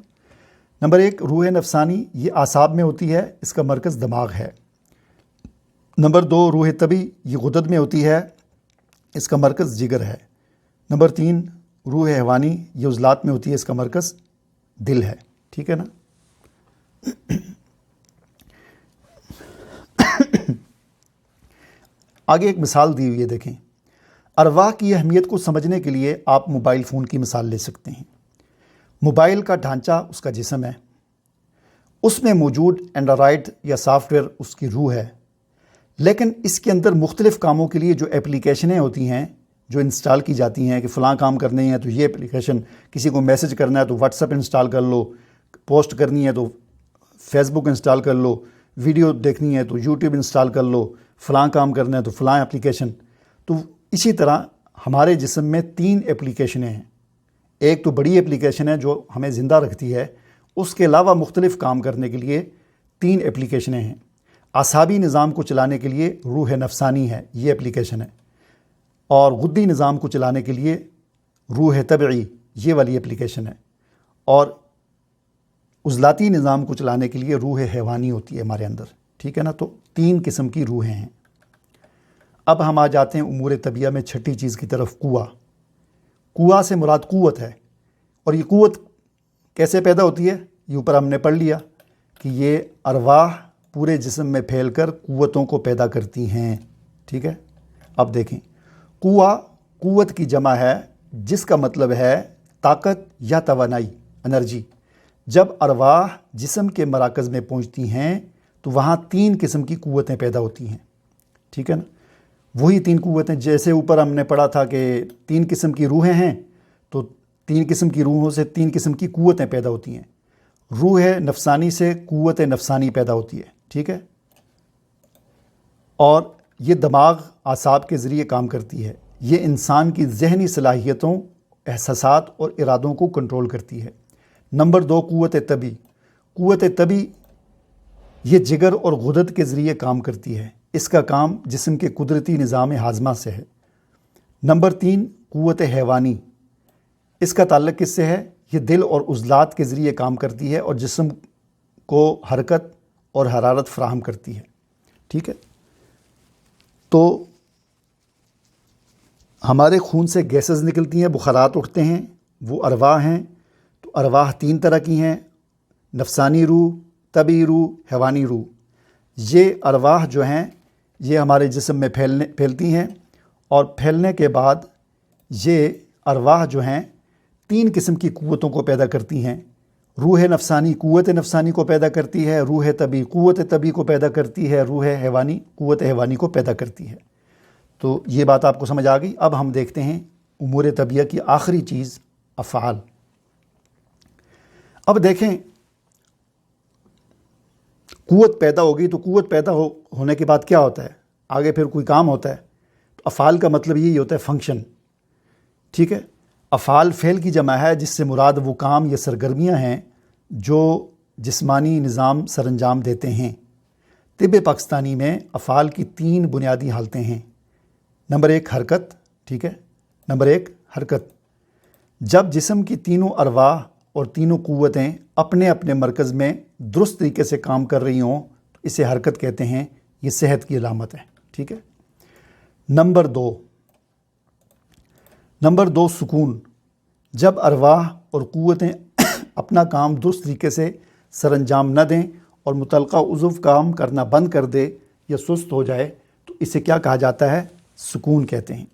نمبر 1 روح نفسانی، یہ اعصاب میں ہوتی ہے، اس کا مرکز دماغ ہے۔ نمبر 2 روح طبعی، یہ غدد میں ہوتی ہے، اس کا مرکز جگر ہے۔ نمبر 3 روح حیوانی، یہ عضلات میں ہوتی ہے، اس کا مرکز دل ہے، ٹھیک ہے نا۔ آگے ایک مثال دی ہوئی ہے، دیکھیں۔ ارواح کی اہمیت کو سمجھنے کے لیے آپ موبائل فون کی مثال لے سکتے ہیں۔ موبائل کا ڈھانچہ اس کا جسم ہے، اس میں موجود اینڈرائڈ یا سافٹ ویئر اس کی روح ہے، لیکن اس کے اندر مختلف کاموں کے لیے جو اپلیکیشنیں ہوتی ہیں جو انسٹال کی جاتی ہیں کہ فلاں کام کرنے ہیں تو یہ اپلیکیشن، کسی کو میسج کرنا ہے تو واٹس ایپ انسٹال کر لو، پوسٹ کرنی ہے تو فیس بک انسٹال کر لو، ویڈیو دیکھنی ہے تو یوٹیوب انسٹال کر لو، فلاں کام کرنا ہے تو فلاں اپلیکیشن۔ تو اسی طرح ہمارے جسم میں 3 اپلیکیشنیں ہیں۔ ایک تو بڑی اپلیکیشن ہے جو ہمیں زندہ رکھتی ہے، اس کے علاوہ مختلف کام کرنے کے لیے 3 اپلیکیشنیں ہیں۔ اعصابی نظام کو چلانے کے لیے روح نفسانی ہے، یہ اپلیکیشن ہے، اور غدی نظام کو چلانے کے لیے روح طبعی، یہ والی اپلیکیشن ہے، اور عضلاتی نظام کو چلانے کے لیے روح حیوانی ہوتی ہے ہمارے اندر، ٹھیک ہے نا۔ تو 3 قسم کی روحیں ہیں۔ اب ہم آ جاتے ہیں امور طبیعہ میں 6ٹھی چیز کی طرف، قوہ۔ قوہ سے مراد قوت ہے، اور یہ قوت کیسے پیدا ہوتی ہے؟ یہ اوپر ہم نے پڑھ لیا کہ یہ ارواح پورے جسم میں پھیل کر قوتوں کو پیدا کرتی ہیں، ٹھیک ہے۔ اب دیکھیں، قوت کی جمع ہے جس کا مطلب ہے طاقت یا توانائی، انرجی۔ جب ارواح جسم کے مراکز میں پہنچتی ہیں تو وہاں 3 قسم کی قوتیں پیدا ہوتی ہیں، ٹھیک ہے نا۔ وہی 3 قوتیں جیسے اوپر ہم نے پڑھا تھا کہ 3 قسم کی روحیں ہیں، تو 3 قسم کی روحوں سے 3 قسم کی قوتیں پیدا ہوتی ہیں۔ روح نفسانی سے قوت نفسانی پیدا ہوتی ہے، ٹھیک ہے، اور یہ دماغ اعصاب کے ذریعے کام کرتی ہے۔ یہ انسان کی ذہنی صلاحیتوں، احساسات اور ارادوں کو کنٹرول کرتی ہے۔ نمبر 2، قوت طبی۔ قوت طبی یہ جگر اور غدد کے ذریعے کام کرتی ہے۔ اس کا کام جسم کے قدرتی نظام ہاضمہ سے ہے۔ نمبر 3، قوت حیوانی۔ اس کا تعلق کس سے ہے؟ یہ دل اور عضلات کے ذریعے کام کرتی ہے اور جسم کو حرکت اور حرارت فراہم کرتی ہے، ٹھیک ہے۔ تو ہمارے خون سے گیسز نکلتی ہیں، بخارات اٹھتے ہیں، وہ ارواح ہیں۔ تو ارواح 3 طرح کی ہیں، نفسانی روح، طبعی روح، حیوانی روح۔ یہ ارواح جو ہیں یہ ہمارے جسم میں پھیلتی ہیں، اور پھیلنے کے بعد یہ ارواح جو ہیں 3 قسم کی قوتوں کو پیدا کرتی ہیں۔ روح نفسانی قوت نفسانی کو پیدا کرتی ہے، روح طبی قوت طبی کو پیدا کرتی ہے، روح حیوانی قوت حیوانی کو پیدا کرتی ہے۔ تو یہ بات آپ کو سمجھ آ گئی۔ اب ہم دیکھتے ہیں امور طبیعہ کی آخری چیز، افعال۔ اب دیکھیں، قوت پیدا ہوگی تو قوت پیدا ہونے کے بعد کیا ہوتا ہے؟ آگے پھر کوئی کام ہوتا ہے۔ تو افعال کا مطلب یہی ہوتا ہے فنکشن، ٹھیک ہے۔ افعال فعل کی جمع ہے، جس سے مراد وہ کام یا سرگرمیاں ہیں جو جسمانی نظام سر انجام دیتے ہیں۔ طب پاکستانی میں افعال کی 3 بنیادی حالتیں ہیں۔ نمبر 1، حرکت، ٹھیک ہے، نمبر 1 حرکت۔ جب جسم کی تینوں ارواح اور تینوں قوتیں اپنے اپنے مرکز میں درست طریقے سے کام کر رہی ہوں تو اسے حرکت کہتے ہیں۔ یہ صحت کی علامت ہے، ٹھیک ہے۔ نمبر 2 سکون۔ جب ارواح اور قوتیں اپنا کام درست طریقے سے سر انجام نہ دیں اور متعلقہ عضو کام کرنا بند کر دے یا سست ہو جائے تو اسے کیا کہا جاتا ہے؟ سکون کہتے ہیں۔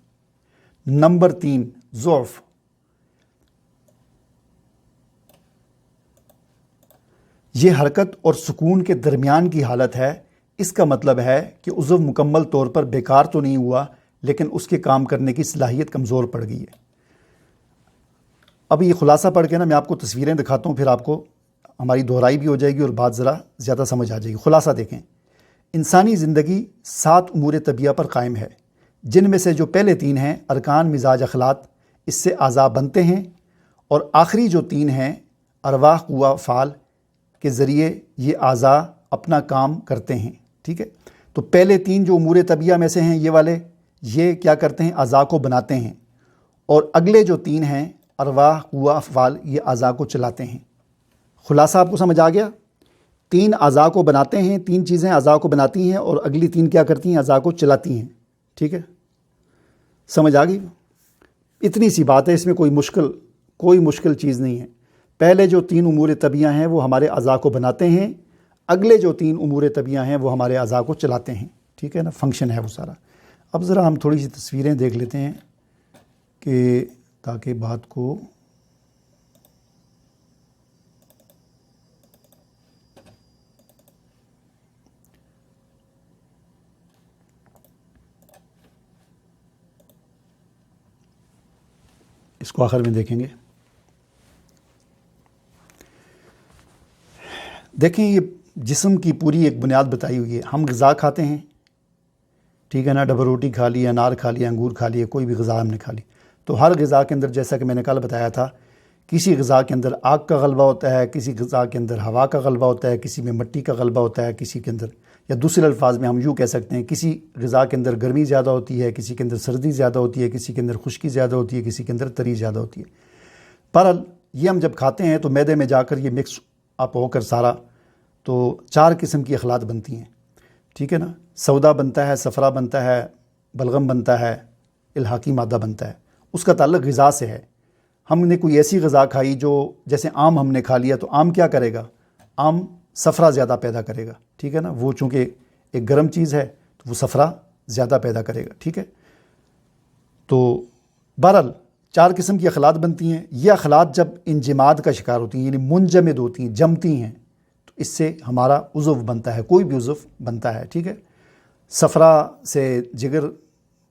نمبر 3 ضعف۔ یہ حرکت اور سکون کے درمیان کی حالت ہے۔ اس کا مطلب ہے کہ عضو مکمل طور پر بیکار تو نہیں ہوا، لیکن اس کے کام کرنے کی صلاحیت کمزور پڑ گئی ہے۔ اب یہ خلاصہ پڑھ کے میں آپ کو تصویریں دکھاتا ہوں، پھر آپ کو ہماری دہرائی بھی ہو جائے گی اور بات ذرا زیادہ سمجھ آ جائے گی۔ خلاصہ دیکھیں، انسانی زندگی 7 امور طبیعہ پر قائم ہے، جن میں سے جو پہلے 3 ہیں ارکان، مزاج، اخلاق، اس سے اعضاء بنتے ہیں، اور آخری جو 3 ہیں ارواح، قوہ، افعال کے ذریعے یہ اعضاء اپنا کام کرتے ہیں، ٹھیک ہے۔ تو پہلے 3 جو امور طبیعہ میں سے ہیں یہ والے، یہ کیا کرتے ہیں؟ اعضاء کو بناتے ہیں، اور اگلے جو 3 ہیں ارواح، قوہ، افعال، یہ اعضاء کو چلاتے ہیں۔ خلاصہ آپ کو سمجھ آ گیا؟ 3 اعضاء کو بناتے ہیں، 3 چیزیں اعضاء کو بناتی ہیں، اور اگلی 3 کیا کرتی ہیں؟ اعضاء کو چلاتی ہیں، ٹھیک ہے۔ سمجھ آ گئی؟ اتنی سی بات ہے، اس میں کوئی مشکل چیز نہیں ہے۔ پہلے جو 3 امور طبیعہ ہیں وہ ہمارے اعضاء کو بناتے ہیں، اگلے جو 3 امور طبیعہ ہیں وہ ہمارے اعضاء کو چلاتے ہیں، ٹھیک ہے نا، فنکشن ہے وہ سارا۔ اب ذرا ہم تھوڑی سی تصویریں دیکھ لیتے ہیں کہ تاکہ بات کو اس کو آخر میں دیکھیں گے۔ دیکھیں، یہ جسم کی پوری ایک بنیاد بتائی ہوئی ہے۔ ہم غذا کھاتے ہیں، ٹھیک ہے نا، ڈبل روٹی کھا لی، انار کھا لیا، انگور کھا لیے، کوئی بھی غذا ہم نے کھا لی۔ تو ہر غذا کے اندر، جیسا کہ میں نے کل بتایا تھا، کسی غذا کے اندر آگ کا غلبہ ہوتا ہے، کسی غذا کے اندر ہوا کا غلبہ ہوتا ہے، کسی میں مٹی کا غلبہ ہوتا ہے، کسی کے اندر، یا دوسرے الفاظ میں ہم یوں کہہ سکتے ہیں، کسی غذا کے اندر گرمی زیادہ ہوتی ہے، کسی کے اندر سردی زیادہ ہوتی ہے، کسی کے اندر خشکی زیادہ ہوتی ہے، کسی کے اندر تری زیادہ ہوتی ہے۔ بہرحال یہ ہم جب کھاتے ہیں تو معدے میں جا کر یہ مکس اپ ہو کر سارا، تو 4 قسم کی اخلاط بنتی ہیں، ٹھیک ہے نا۔ سودا بنتا ہے، صفرا بنتا ہے، بلغم بنتا ہے، الحاقی مادہ بنتا ہے۔ اس کا تعلق غذا سے ہے۔ ہم نے کوئی ایسی غذا کھائی جو، جیسے آم ہم نے کھا لیا، تو آم کیا کرے گا؟ آم صفرا زیادہ پیدا کرے گا، ٹھیک ہے نا۔ وہ چونکہ ایک گرم چیز ہے تو وہ صفرا زیادہ پیدا کرے گا، ٹھیک ہے۔ تو بہرحال 4 قسم کی اخلاط بنتی ہیں۔ یہ اخلاط جب انجماد کا شکار ہوتی ہیں، یعنی منجمد ہوتی ہیں، جمتی ہیں، تو اس سے ہمارا عضو بنتا ہے، کوئی بھی عضو بنتا ہے، ٹھیک ہے۔ صفرا سے جگر،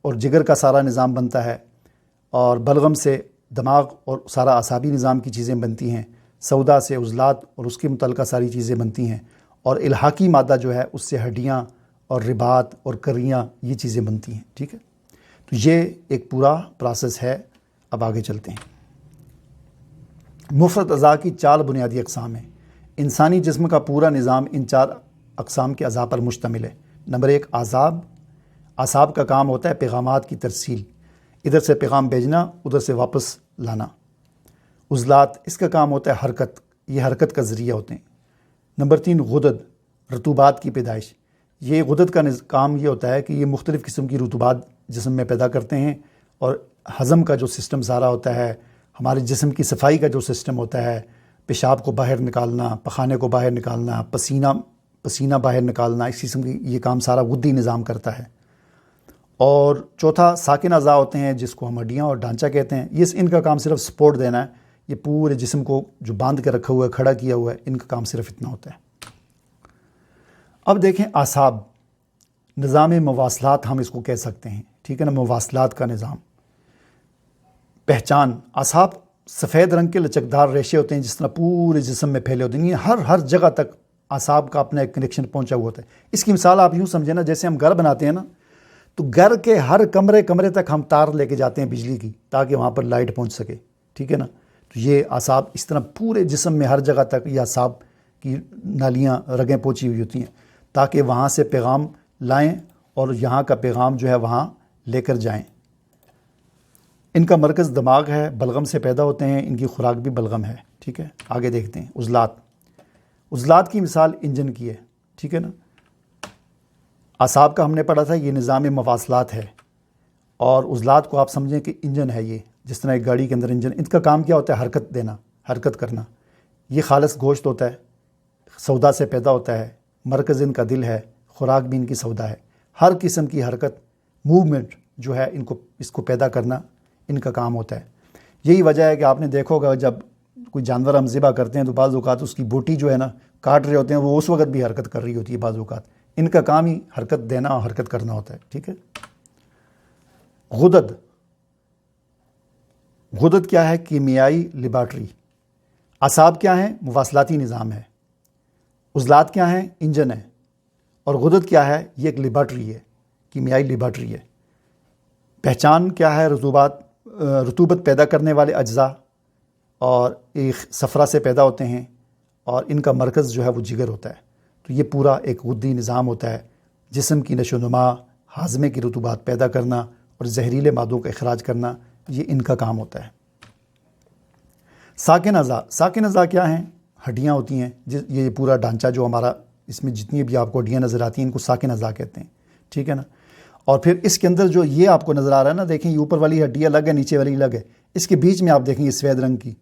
اور جگر کا سارا نظام بنتا ہے، اور بلغم سے دماغ اور سارا اعصابی نظام کی چیزیں بنتی ہیں، سودا سے عضلات اور اس کے متعلقہ ساری چیزیں بنتی ہیں، اور الحاقی مادہ جو ہے اس سے ہڈیاں اور رباط اور کریاں یہ چیزیں بنتی ہیں، ٹھیک ہے۔ تو یہ ایک پورا پروسیس ہے۔ اب آگے چلتے ہیں۔ مفرد اعضاء کی 4 بنیادی اقسام ہیں۔ انسانی جسم کا پورا نظام ان 4 اقسام کے اعضاء پر مشتمل ہے۔ نمبر 1 اعصاب کا کام ہوتا ہے پیغامات کی ترسیل، ادھر سے پیغام بھیجنا، ادھر سے واپس لانا۔ عضلات، اس کا کام ہوتا ہے حرکت، یہ حرکت کا ذریعہ ہوتے ہیں۔ نمبر 3 غدد، رطوبات کی پیدائش، یہ غدد کا کام یہ ہوتا ہے کہ یہ مختلف قسم کی رطوبات جسم میں پیدا کرتے ہیں، اور ہضم کا جو سسٹم سارا ہوتا ہے، ہمارے جسم کی صفائی کا جو سسٹم ہوتا ہے، پیشاب کو باہر نکالنا، پخانے کو باہر نکالنا، پسینہ باہر نکالنا، اس قسم کی یہ کام سارا غدی نظام کرتا ہے۔ اور چوتھا ساکن اعضاء ہوتے ہیں جس کو ہم ہڈیاں اور ڈھانچہ کہتے ہیں، یہ ان کا کام صرف سپورٹ دینا ہے، یہ پورے جسم کو جو باندھ کے رکھا ہوا ہے، کھڑا کیا ہوا ہے، ان کا کام صرف اتنا ہوتا ہے۔ اب دیکھیں اعصاب، نظام مواصلات ہم اس کو کہہ سکتے ہیں، ٹھیک ہے نا، مواصلات کا نظام۔ پہچان، اعصاب سفید رنگ کے لچکدار ریشے ہوتے ہیں جس طرح پورے جسم میں پھیلے ہوتے ہیں، یہ ہر جگہ تک اعصاب کا اپنا ایک کنیکشن پہنچا ہوا ہوتا ہے۔ اس کی مثال آپ یوں سمجھیں نا، جیسے ہم گھر بناتے ہیں نا، تو گھر کے ہر کمرے تک ہم تار لے کے جاتے ہیں بجلی کی، تاکہ وہاں پر لائٹ پہنچ سکے، ٹھیک ہے نا۔ تو یہ اعصاب اس طرح پورے جسم میں ہر جگہ تک یہ اعصاب کی نالیاں، رگیں پہنچی ہوئی ہوتی ہیں، تاکہ وہاں سے پیغام لائیں اور یہاں کا پیغام جو ہے وہاں لے کر جائیں۔ ان کا مرکز دماغ ہے، بلغم سے پیدا ہوتے ہیں، ان کی خوراک بھی بلغم ہے، ٹھیک ہے۔ آگے دیکھتے ہیں عضلات کی مثال انجن کی ہے، ٹھیک ہے نا۔ اعصاب کا ہم نے پڑھا تھا، یہ نظام مواصلات ہے، اور عضلات کو آپ سمجھیں کہ انجن ہے، یہ جس طرح ایک گاڑی کے اندر انجن، ان کا کام کیا ہوتا ہے؟ حرکت دینا، حرکت کرنا۔ یہ خالص گوشت ہوتا ہے، سودا سے پیدا ہوتا ہے، مرکز ان کا دل ہے، خوراک بھی ان کی سودا ہے۔ ہر قسم کی حرکت، موومنٹ جو ہے اس کو پیدا کرنا ان کا کام ہوتا ہے۔ یہی وجہ ہے کہ آپ نے دیکھا ہوگا جب کوئی جانور ہم ذبح کرتے ہیں تو بعض اوقات اس کی بوٹی جو ہے نا کاٹ رہے ہوتے ہیں، وہ اس وقت بھی حرکت کر رہی ہوتی ہے، بعض اوقات ان کا کام ہی حرکت دینا اور حرکت کرنا ہوتا ہے، ٹھیک ہے۔ غدد کیا ہے؟ کیمیائی لیبارٹری۔ اعصاب کیا ہیں؟ مواصلاتی نظام ہے۔ عضلات کیا ہیں؟ انجن ہے۔ اور غدد کیا ہے؟ یہ ایک لیبارٹری ہے، کیمیائی لیبارٹری ہے۔ پہچان کیا ہے؟ رطوبت پیدا کرنے والے اجزاء، اور ایک صفرا سے پیدا ہوتے ہیں، اور ان کا مرکز جو ہے وہ جگر ہوتا ہے۔ تو یہ پورا ایک غدی نظام ہوتا ہے، جسم کی نشو و نما، ہاضمے کی رطوبات پیدا کرنا اور زہریلے مادوں کا اخراج کرنا، یہ ان کا کام ہوتا ہے۔ ساکن اعضاء کیا ہیں؟ ہڈیاں ہوتی ہیں، یہ پورا ڈھانچہ جو ہمارا، اس میں جتنی بھی آپ کو ہڈیاں نظر آتی ہیں ان کو ساکن اعضاء کہتے ہیں، ٹھیک ہے نا۔ اور پھر اس کے اندر جو یہ آپ کو نظر آ رہا ہے نا، دیکھیں یہ اوپر والی ہڈی الگ ہے، نیچے والی الگ ہے، اس کے بیچ میں آپ دیکھیں یہ سفید رنگ کی،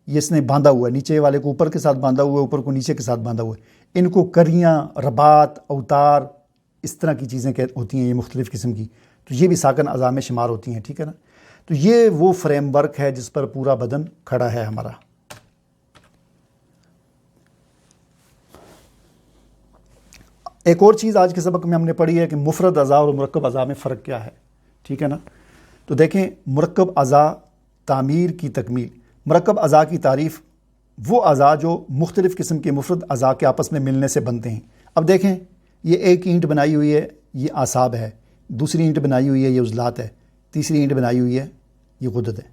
یہ اس نے باندھا ہوا ہے، نیچے والے کو اوپر کے ساتھ باندھا ہوا ہے، اوپر کو نیچے کے ساتھ باندھا ہوا ہے۔ ان کو کریاں، رباط، اوتار، اس طرح کی چیزیں ہوتی ہیں، یہ مختلف قسم کی، تو یہ بھی ساکن اعضاء میں شمار ہوتی ہیں، ٹھیک ہے نا۔ تو یہ وہ فریم ورک ہے جس پر پورا بدن کھڑا ہے ہمارا۔ ایک اور چیز آج کے سبق میں ہم نے پڑھی ہے کہ مفرد اعضاء اور مرکب اعضاء میں فرق کیا ہے، ٹھیک ہے نا۔ تو دیکھیں، مرکب اعضاء تعمیر کی تکمیل۔ مرکب اعضاء کی تعریف، وہ اعضاء جو مختلف قسم کے مفرد اعضاء کے آپس میں ملنے سے بنتے ہیں۔ اب دیکھیں، یہ ایک اینٹ بنائی ہوئی ہے، یہ اعصاب ہے، دوسری اینٹ بنائی ہوئی ہے، یہ عضلات ہے، تیسری اینٹ بنائی ہوئی ہے، یہ غدد ہے۔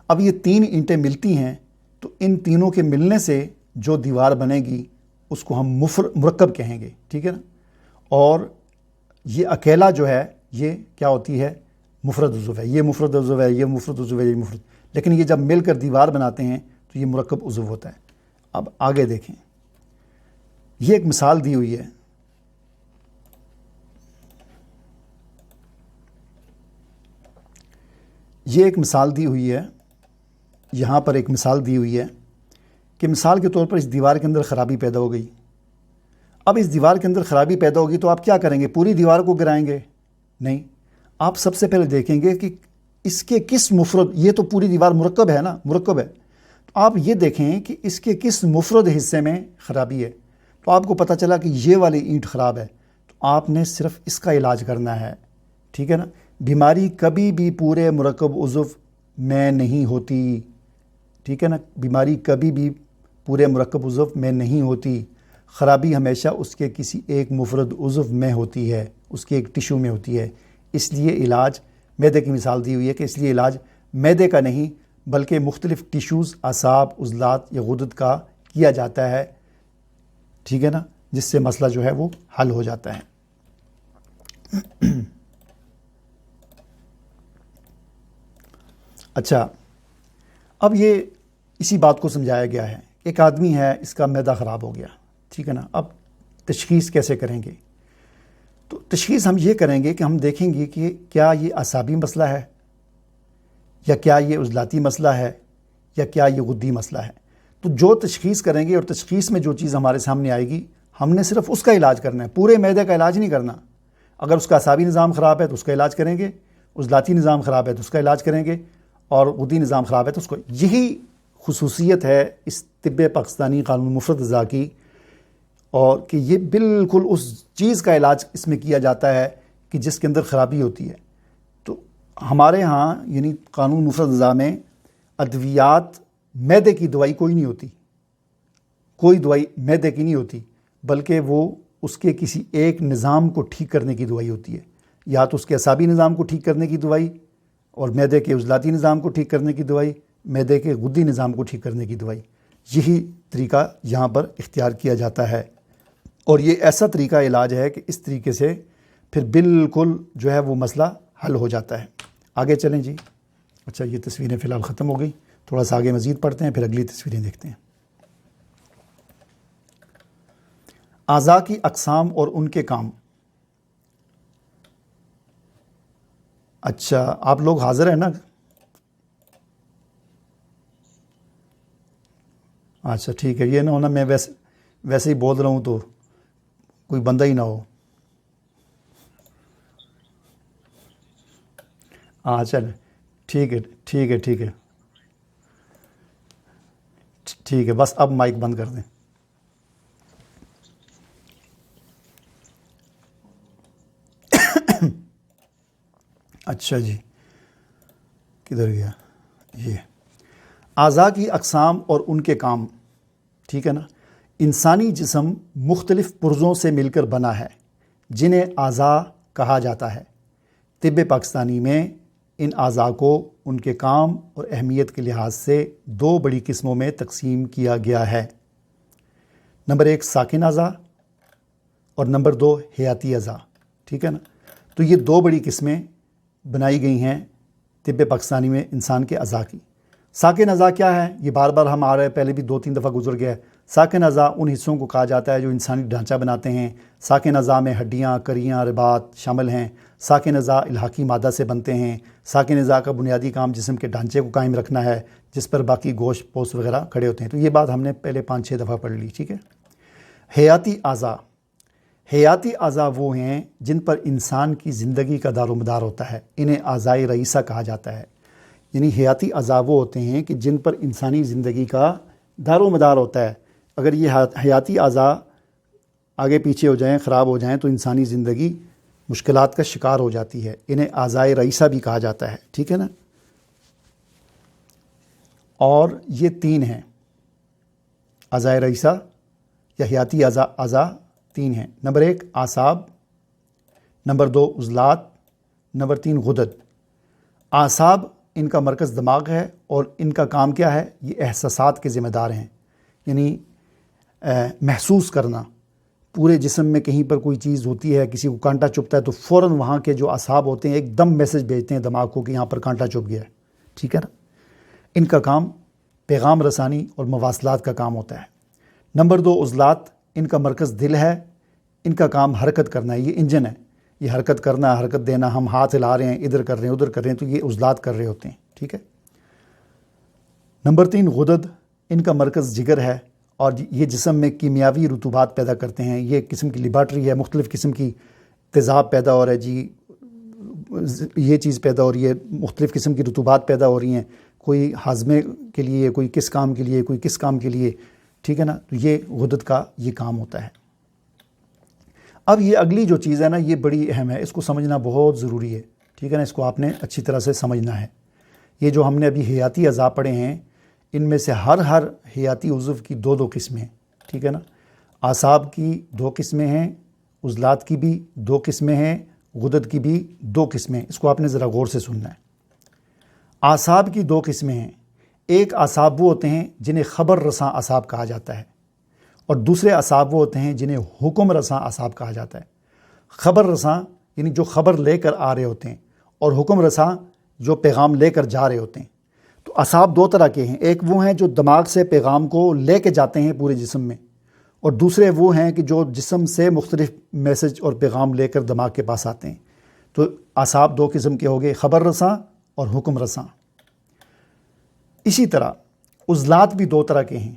اب یہ 3 اینٹیں ملتی ہیں، تو ان تینوں کے ملنے سے جو دیوار بنے گی اس کو ہم مرکب کہیں گے، ٹھیک ہے نا۔ اور یہ اکیلا جو ہے یہ کیا ہوتی ہے؟ مفرد عضو ہے، یہ مفرد عضو ہے، یہ مفرد عضو ہے، یہ مفرد، لیکن یہ جب مل کر دیوار بناتے ہیں تو یہ مرکب عضو ہوتا ہے۔ اب آگے دیکھیں، یہ ایک مثال دی ہوئی ہے، یہاں پر ایک مثال دی ہوئی ہے کہ مثال کے طور پر اس دیوار کے اندر خرابی پیدا ہو گئی۔ اب اس دیوار کے اندر خرابی پیدا ہوگی تو آپ کیا کریں گے؟ پوری دیوار کو گرائیں گے؟ نہیں، آپ سب سے پہلے دیکھیں گے کہ اس کے کس مفرد، یہ تو پوری دیوار مرکب ہے نا، مرکب ہے، تو آپ یہ دیکھیں کہ اس کے کس مفرد حصے میں خرابی ہے۔ تو آپ کو پتہ چلا کہ یہ والی اینٹ خراب ہے، تو آپ نے صرف اس کا علاج کرنا ہے، ٹھیک ہے نا۔ بیماری کبھی بھی پورے مرکب عضو میں نہیں ہوتی، ٹھیک ہے نا، بیماری کبھی بھی پورے مرکب عضو میں نہیں ہوتی، خرابی ہمیشہ اس کے کسی ایک مفرد عضو میں ہوتی ہے، اس کے ایک ٹشو میں ہوتی ہے۔ اس لیے علاج، معدے کی مثال دی ہوئی ہے کہ اس لیے علاج معدے کا نہیں بلکہ مختلف ٹیشوز، اعصاب، عضلات یا غدد کا کیا جاتا ہے، ٹھیک ہے نا، جس سے مسئلہ جو ہے وہ حل ہو جاتا ہے۔ اچھا، اب یہ اسی بات کو سمجھایا گیا ہے۔ ایک آدمی ہے، اس کا معدہ خراب ہو گیا، ٹھیک ہے نا، اب تشخیص کیسے کریں گے؟ تو تشخیص ہم یہ کریں گے کہ ہم دیکھیں گے کہ کیا یہ اعصابی مسئلہ ہے، یا کیا یہ عضلاتی مسئلہ ہے، یا کیا یہ غدی مسئلہ ہے۔ تو جو تشخیص کریں گے اور تشخیص میں جو چیز ہمارے سامنے آئے گی، ہم نے صرف اس کا علاج کرنا ہے، پورے معدے کا علاج نہیں کرنا۔ اگر اس کا اعصابی نظام خراب ہے تو اس کا علاج کریں گے، عضلاتی نظام خراب ہے تو اس کا علاج کریں گے، اور غدی نظام خراب ہے تو اس کو۔ یہی خصوصیت ہے اس طب پاکستانی قانون مفرد اعضاء کی، اور کہ یہ بالکل اس چیز کا علاج اس میں کیا جاتا ہے کہ جس کے اندر خرابی ہوتی ہے۔ تو ہمارے ہاں یعنی قانون مفرد اعضاء میں ادویات، معدے کی دوائی کوئی نہیں ہوتی، کوئی دوائی معدے کی نہیں ہوتی، بلکہ وہ اس کے کسی ایک نظام کو ٹھیک کرنے کی دوائی ہوتی ہے، یا تو اس کے اعصابی نظام کو ٹھیک کرنے کی دوائی، اور معدے کے عضلاتی نظام کو ٹھیک کرنے کی دوائی، معدے کے غدی نظام کو ٹھیک کرنے کی دوائی۔ یہی طریقہ یہاں پر اختیار کیا جاتا ہے، اور یہ ایسا طریقہ علاج ہے کہ اس طریقے سے پھر بالکل جو ہے وہ مسئلہ حل ہو جاتا ہے۔ آگے چلیں جی۔ اچھا، یہ تصویریں فی الحال ختم ہو گئی، تھوڑا سا آگے مزید پڑھتے ہیں، پھر اگلی تصویریں دیکھتے ہیں۔ اعضاء کی اقسام اور ان کے کام۔ اچھا، آپ لوگ حاضر ہیں نا؟ اچھا ٹھیک ہے، یہ نہ ہونا میں ویسے ہی بول رہا ہوں تو کوئی بندہ ہی نہ ہو۔ ہاں چل، ٹھیک ہے ٹھیک ہے ٹھیک ہے ٹھیک ہے، بس اب مائک بند کر دیں۔ اچھا جی، کدھر گیا یہ؟ اعضاء کی اقسام اور ان کے کام، ٹھیک ہے نا۔ انسانی جسم مختلف پرزوں سے مل کر بنا ہے جنہیں اعضاء کہا جاتا ہے۔ طب پاکستانی میں ان اعضاء کو ان کے کام اور اہمیت کے لحاظ سے دو بڑی قسموں میں تقسیم کیا گیا ہے۔ نمبر 1 ساکن اعضاء، اور نمبر 2 حیاتی اعضاء، ٹھیک ہے نا۔ تو یہ دو بڑی قسمیں بنائی گئی ہیں طب پاکستانی میں انسان کے اعضاء کی۔ ساکن اعضاء کیا ہے؟ یہ بار بار ہم آ رہے ہیں، پہلے بھی 2-3 دفعہ گزر گیا ہے۔ ساکن اعضاء ان حصوں کو کہا جاتا ہے جو انسانی ڈھانچہ بناتے ہیں۔ ساکن اعضاء میں ہڈیاں، کریاں، رباط شامل ہیں۔ ساکن اعضاء الحاقی مادہ سے بنتے ہیں۔ ساکن اعضاء کا بنیادی کام جسم کے ڈھانچے کو قائم رکھنا ہے، جس پر باقی گوشت پوست وغیرہ کھڑے ہوتے ہیں۔ تو یہ بات ہم نے پہلے 5-6 دفعہ پڑھ لی، ٹھیک ہے۔ حیاتی اعضاء، حیاتی اعضاء وہ ہیں جن پر انسان کی زندگی کا دار و مدار ہوتا ہے، انہیں اعضائے رئیسہ کہا جاتا ہے۔ یعنی حیاتی اعضاء وہ ہوتے ہیں کہ جن پر انسانی زندگی کا دار و مدار ہوتا ہے۔ اگر یہ حیاتی اعضاء آگے پیچھے ہو جائیں، خراب ہو جائیں، تو انسانی زندگی مشکلات کا شکار ہو جاتی ہے۔ انہیں اعضائے رئیسہ بھی کہا جاتا ہے، ٹھیک ہے نا۔ اور یہ 3 ہیں، اعضائے رئیسہ یا حیاتی اعضاء 3 ہیں۔ نمبر 1 اعصاب، نمبر 2 عضلات، نمبر 3 غدد۔ اعصاب ان کا مرکز دماغ ہے، اور ان کا کام کیا ہے؟ یہ احساسات کے ذمہ دار ہیں، یعنی محسوس کرنا۔ پورے جسم میں کہیں پر کوئی چیز ہوتی ہے، کسی کو کانٹا چبھتا ہے تو فوراً وہاں کے جو اعصاب ہوتے ہیں ایک دم میسج بھیجتے ہیں دماغ کو کہ یہاں پر کانٹا چبھ گیا ہے، ٹھیک ہے نا۔ ان کا کام پیغام رسانی اور مواصلات کا کام ہوتا ہے۔ نمبر 2 عضلات، ان کا مرکز دل ہے، ان کا کام حرکت کرنا ہے، یہ انجن ہے، یہ حرکت کرنا، حرکت دینا۔ ہم ہاتھ ہلا رہے ہیں، ادھر کر رہے ہیں، ادھر کر رہے ہیں، تو یہ عضلات کر رہے ہوتے ہیں، ٹھیک ہے۔ نمبر 3 غدد، ان کا مرکز جگر ہے، اور یہ جسم میں کیمیاوی رطوبات پیدا کرتے ہیں۔ یہ قسم کی لیبارٹری ہے، مختلف قسم کی تیزاب پیدا ہو رہا ہے جی، یہ چیز پیدا ہو رہی ہے، مختلف قسم کی رطوبات پیدا ہو رہی ہیں، کوئی ہاضمے کے لیے، کوئی کس کام کے لیے، کوئی کس کام کے لیے، ٹھیک ہے نا۔ تو یہ غدد کا یہ کام ہوتا ہے۔ اب یہ اگلی جو چیز ہے نا، یہ بڑی اہم ہے، اس کو سمجھنا بہت ضروری ہے، ٹھیک ہے نا۔ اس کو آپ نے اچھی طرح سے سمجھنا ہے۔ یہ جو ہم نے ابھی حیاتی اعضاء پڑھے ہیں، ان میں سے ہر حیاتی عضو کی دو قسمیں ہیں، ٹھیک ہے نا۔ اعصاب کی 2 قسمیں ہیں، عضلات کی بھی 2 قسمیں ہیں، غدد کی بھی 2 قسمیں ہیں۔ اس کو آپ نے ذرا غور سے سننا ہے۔ اعصاب کی 2 قسمیں ہیں، ایک اعصاب وہ ہوتے ہیں جنہیں خبر رساں اعصاب کہا جاتا ہے، اور دوسرے اعصاب وہ ہوتے ہیں جنہیں حکم رساں اعصاب کہا جاتا ہے۔ خبر رساں یعنی جو خبر لے کر آ رہے ہوتے ہیں، اور حکم رساں جو پیغام لے کر جا رہے ہوتے ہیں۔ تو اعصاب 2 طرح کے ہیں، ایک وہ ہیں جو دماغ سے پیغام کو لے کے جاتے ہیں پورے جسم میں، اور دوسرے وہ ہیں کہ جو جسم سے مختلف میسج اور پیغام لے کر دماغ کے پاس آتے ہیں۔ تو اعصاب 2 قسم کے ہو گئے، خبر رساں اور حکم رساں۔ اسی طرح عضلات بھی 2 طرح کے ہیں،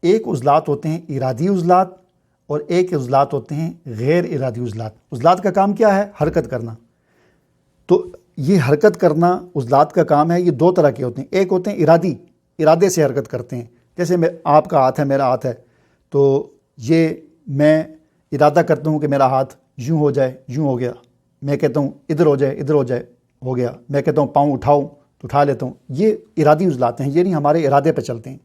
ایک عضلات ہوتے ہیں ارادی عضلات، اور ایک عضلات ہوتے ہیں غیر ارادی عضلات۔ عضلات کا کام کیا ہے؟ حرکت کرنا۔ تو یہ حرکت کرنا عضلات کا کام ہے، یہ 2 طرح کے ہوتے ہیں، ایک ہوتے ہیں ارادی، ارادے سے حرکت کرتے ہیں، جیسے آپ کا ہاتھ ہے، میرا ہاتھ ہے، تو یہ میں ارادہ کرتا ہوں کہ میرا ہاتھ یوں ہو جائے، یوں ہو گیا، میں کہتا ہوں ادھر ہو جائے، ادھر ہو جائے، ہو گیا، میں کہتا ہوں پاؤں اٹھاؤں تو اٹھا لیتا ہوں۔ یہ ارادی عضلات ہیں، یہ نہیں ہمارے ارادے پہ چلتے ہیں۔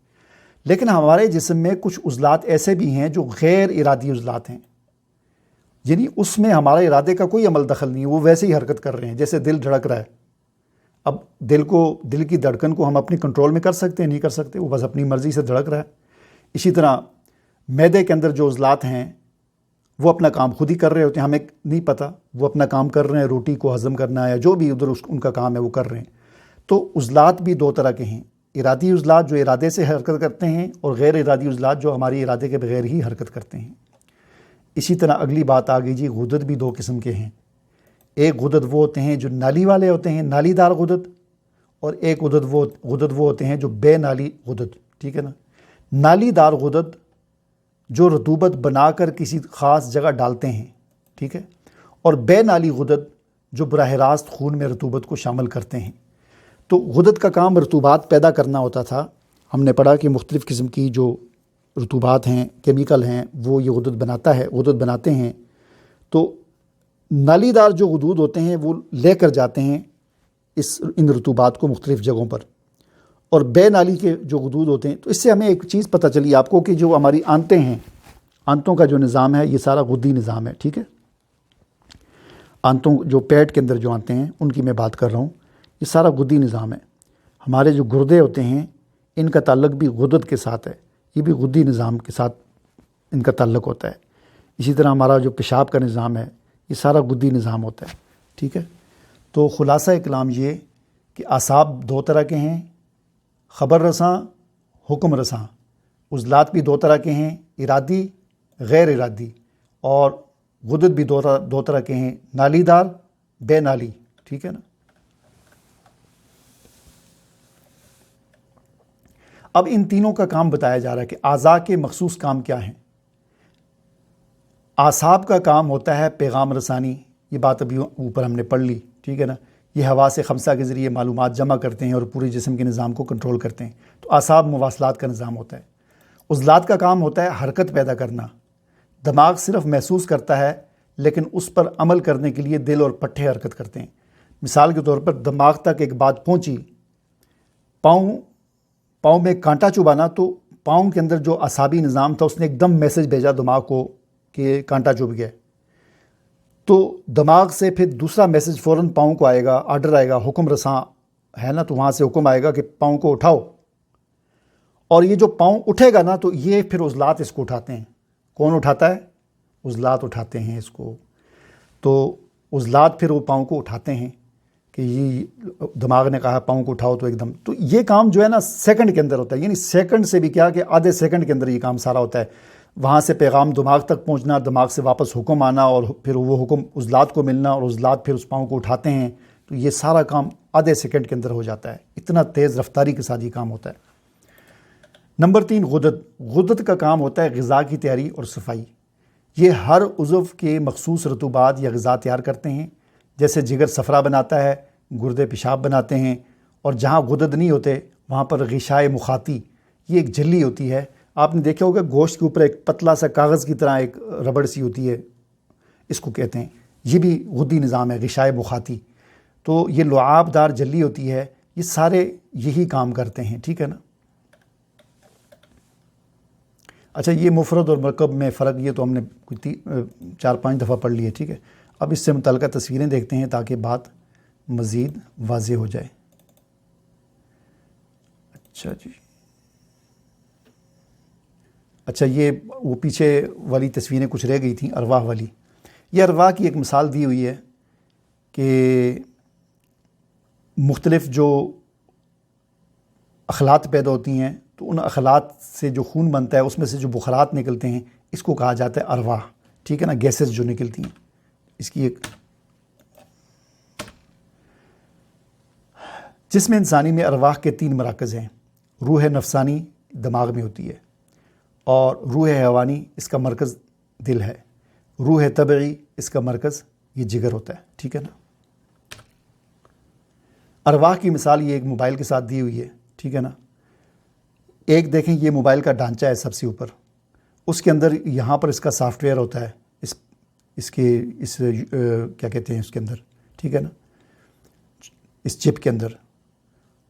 لیکن ہمارے جسم میں کچھ عضلات ایسے بھی ہیں جو غیر ارادی عضلات ہیں، یعنی اس میں ہمارے ارادے کا کوئی عمل دخل نہیں ہے، وہ ویسے ہی حرکت کر رہے ہیں، جیسے دل دھڑک رہا ہے۔ اب دل کی دھڑکن کو ہم اپنے کنٹرول میں کر سکتے ہیں؟ نہیں کر سکتے، وہ بس اپنی مرضی سے دھڑک رہا ہے۔ اسی طرح معدے کے اندر جو عضلات ہیں وہ اپنا کام خود ہی کر رہے ہوتے ہیں، ہمیں نہیں پتہ، وہ اپنا کام کر رہے ہیں، روٹی کو ہضم کرنا ہے یا جو بھی ادھر ان کا کام ہے وہ کر رہے ہیں۔ تو عضلات بھی 2 طرح کے ہیں، ارادی عضلات جو ارادے سے حرکت کرتے ہیں، اور غیر ارادی عضلات جو ہماری ارادے کے بغیر ہی حرکت کرتے ہیں۔ اسی طرح اگلی بات آ گئی جی، غدد بھی 2 قسم کے ہیں، ایک غدد وہ ہوتے ہیں جو نالی والے ہوتے ہیں، نالی دار غدد، اور ایک غدد وہ ہوتے ہیں جو بے نالی غدد، ٹھیک ہے نا۔ نالی دار غدد جو رطوبت بنا کر کسی خاص جگہ ڈالتے ہیں، ٹھیک ہے، اور بے نالی غدد جو براہ راست خون میں رطوبت کو شامل کرتے ہیں۔ تو غدد کا کام رطوبات پیدا کرنا ہوتا تھا، ہم نے پڑھا کہ مختلف قسم کی جو رطوبات ہیں، کیمیکل ہیں، وہ یہ غدد بناتے ہیں۔ تو نالی دار جو غدود ہوتے ہیں وہ لے کر جاتے ہیں ان رطوبات کو مختلف جگہوں پر، اور بے نالی کے جو غدود ہوتے ہیں۔ تو اس سے ہمیں ایک چیز پتہ چلی آپ کو کہ جو ہماری آنتیں ہیں، آنتوں کا جو نظام ہے یہ سارا غدی نظام ہے، ٹھیک ہے۔ آنتوں جو پیٹ کے اندر جو آنتیں ہیں ان کی میں بات کر رہا ہوں، یہ سارا غدی نظام ہے۔ ہمارے جو گردے ہوتے ہیں ان کا تعلق بھی غدد کے ساتھ ہے، یہ بھی غدی نظام کے ساتھ ان کا تعلق ہوتا ہے۔ اسی طرح ہمارا جو پیشاب کا نظام ہے یہ سارا غدی نظام ہوتا ہے، ٹھیک ہے۔ تو خلاصہ کلام یہ کہ اعصاب 2 طرح کے ہیں، خبر رساں، حکم رساں۔ عضلات بھی 2 طرح کے ہیں، ارادی، غیر ارادی، اور غدد بھی 2 طرح کے ہیں، نالی دار، بے نالی، ٹھیک ہے نا۔ اب ان تینوں کا کام بتایا جا رہا ہے کہ اعضاء کے مخصوص کام کیا ہیں۔ اعصاب کا کام ہوتا ہے پیغام رسانی، یہ بات ابھی اوپر ہم نے پڑھ لی، ٹھیک ہے نا۔ یہ حواس خمسہ کے ذریعے معلومات جمع کرتے ہیں اور پورے جسم کے نظام کو کنٹرول کرتے ہیں۔ تو اعصاب مواصلات کا نظام ہوتا ہے۔ عضلات کا کام ہوتا ہے حرکت پیدا کرنا، دماغ صرف محسوس کرتا ہے لیکن اس پر عمل کرنے کے لیے دل اور پٹھے حرکت کرتے ہیں۔ مثال کے طور پر دماغ تک ایک بات پہنچی، پاؤں میں کانٹا چبھانا، تو پاؤں کے اندر جو اعصابی نظام تھا اس نے ایک دم میسج بھیجا دماغ کو کہ کانٹا چبھ گیا، تو دماغ سے پھر دوسرا میسج فوراً پاؤں کو آئے گا، آرڈر آئے گا، حکم رساں ہے نا، تو وہاں سے حکم آئے گا کہ پاؤں کو اٹھاؤ، اور یہ جو پاؤں اٹھے گا نا تو یہ پھر عضلات اس کو اٹھاتے ہیں۔ کون اٹھاتا ہے؟ عضلات اٹھاتے ہیں اس کو۔ تو عضلات پھر وہ پاؤں کو اٹھاتے ہیں کہ یہ دماغ نے کہا پاؤں کو اٹھاؤ، تو ایک دم، تو یہ کام جو ہے نا سیکنڈ کے اندر ہوتا ہے، یعنی سیکنڈ سے بھی کیا کہ آدھے سیکنڈ کے اندر یہ کام سارا ہوتا ہے۔ وہاں سے پیغام دماغ تک پہنچنا، دماغ سے واپس حکم آنا، اور پھر وہ حکم عضلات کو ملنا، اور عضلات پھر اس پاؤں کو اٹھاتے ہیں۔ تو یہ سارا کام آدھے سیکنڈ کے اندر ہو جاتا ہے، اتنا تیز رفتاری کے ساتھ یہ کام ہوتا ہے۔ نمبر 3 غدد کا کام ہوتا ہے غذا کی تیاری اور صفائی۔ یہ ہر عضو کے مخصوص رطوبات یا غذا تیار کرتے ہیں، جیسے جگر صفرا بناتا ہے، گردے پیشاب بناتے ہیں، اور جہاں غدد نہیں ہوتے وہاں پر غشائے مخاطی، یہ ایک جھلی ہوتی ہے، آپ نے دیکھا ہوگا گوشت کے اوپر ایک پتلا سا کاغذ کی طرح ایک ربڑ سی ہوتی ہے، اس کو کہتے ہیں، یہ بھی غدی نظام ہے، غشائے مخاطی۔ تو یہ لعاب دار جھلی ہوتی ہے، یہ سارے یہی کام کرتے ہیں، ٹھیک ہے نا۔ اچھا، یہ مفرد اور مرکب میں فرق یہ تو ہم نے 4-5 دفعہ پڑھ لی ہے، ٹھیک ہے۔ اب اس سے متعلقہ تصویریں دیکھتے ہیں تاکہ بات مزید واضح ہو جائے۔ اچھا جی، اچھا یہ وہ پیچھے والی تصویریں کچھ رہ گئی تھیں، ارواح والی۔ یہ ارواح کی ایک مثال دی ہوئی ہے کہ مختلف جو اخلاط پیدا ہوتی ہیں تو ان اخلاط سے جو خون بنتا ہے اس میں سے جو بخارات نکلتے ہیں اس کو کہا جاتا ہے ارواح، ٹھیک ہے نا، گیسز جو نکلتی ہیں۔ اس کی ایک جسم انسانی میں ارواح کے 3 مراکز ہیں۔ روح نفسانی دماغ میں ہوتی ہے، اور روح حیوانی اس کا مرکز دل ہے، روح طبعی اس کا مرکز یہ جگر ہوتا ہے، ٹھیک ہے نا۔ ارواح کی مثال یہ ایک موبائل کے ساتھ دی ہوئی ہے، ٹھیک ہے نا۔ ایک دیکھیں، یہ موبائل کا ڈھانچہ ہے سب سے اوپر، اس کے اندر یہاں پر اس کا سافٹ ویئر ہوتا ہے، اس کیا کہتے ہیں اس کے اندر، ٹھیک ہے نا، اس چپ کے اندر،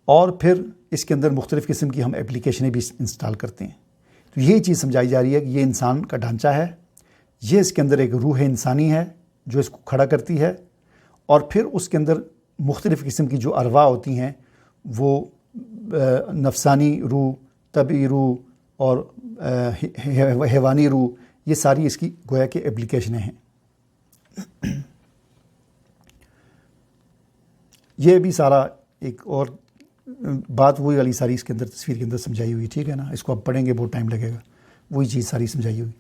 اور پھر اس کے اندر مختلف قسم کی ہم اپلیکیشنیں بھی انسٹال کرتے ہیں۔ تو یہی چیز سمجھائی جا رہی ہے کہ یہ انسان کا ڈھانچہ ہے، یہ اس کے اندر ایک روح انسانی ہے جو اس کو کھڑا کرتی ہے، اور پھر اس کے اندر مختلف قسم کی جو ارواح ہوتی ہیں وہ نفسانی روح، طبعی روح اور حیوانی روح، یہ ساری اس کی گویا کہ اپلیکیشنیں ہیں۔ یہ بھی سارا ایک اور بات وہی والی ساری اس کے اندر تصویر کے اندر سمجھائی ہوئی، ٹھیک ہے نا۔ اس کو آپ پڑھیں گے بہت ٹائم لگے گا، وہی چیز ساری سمجھائی ہوئی۔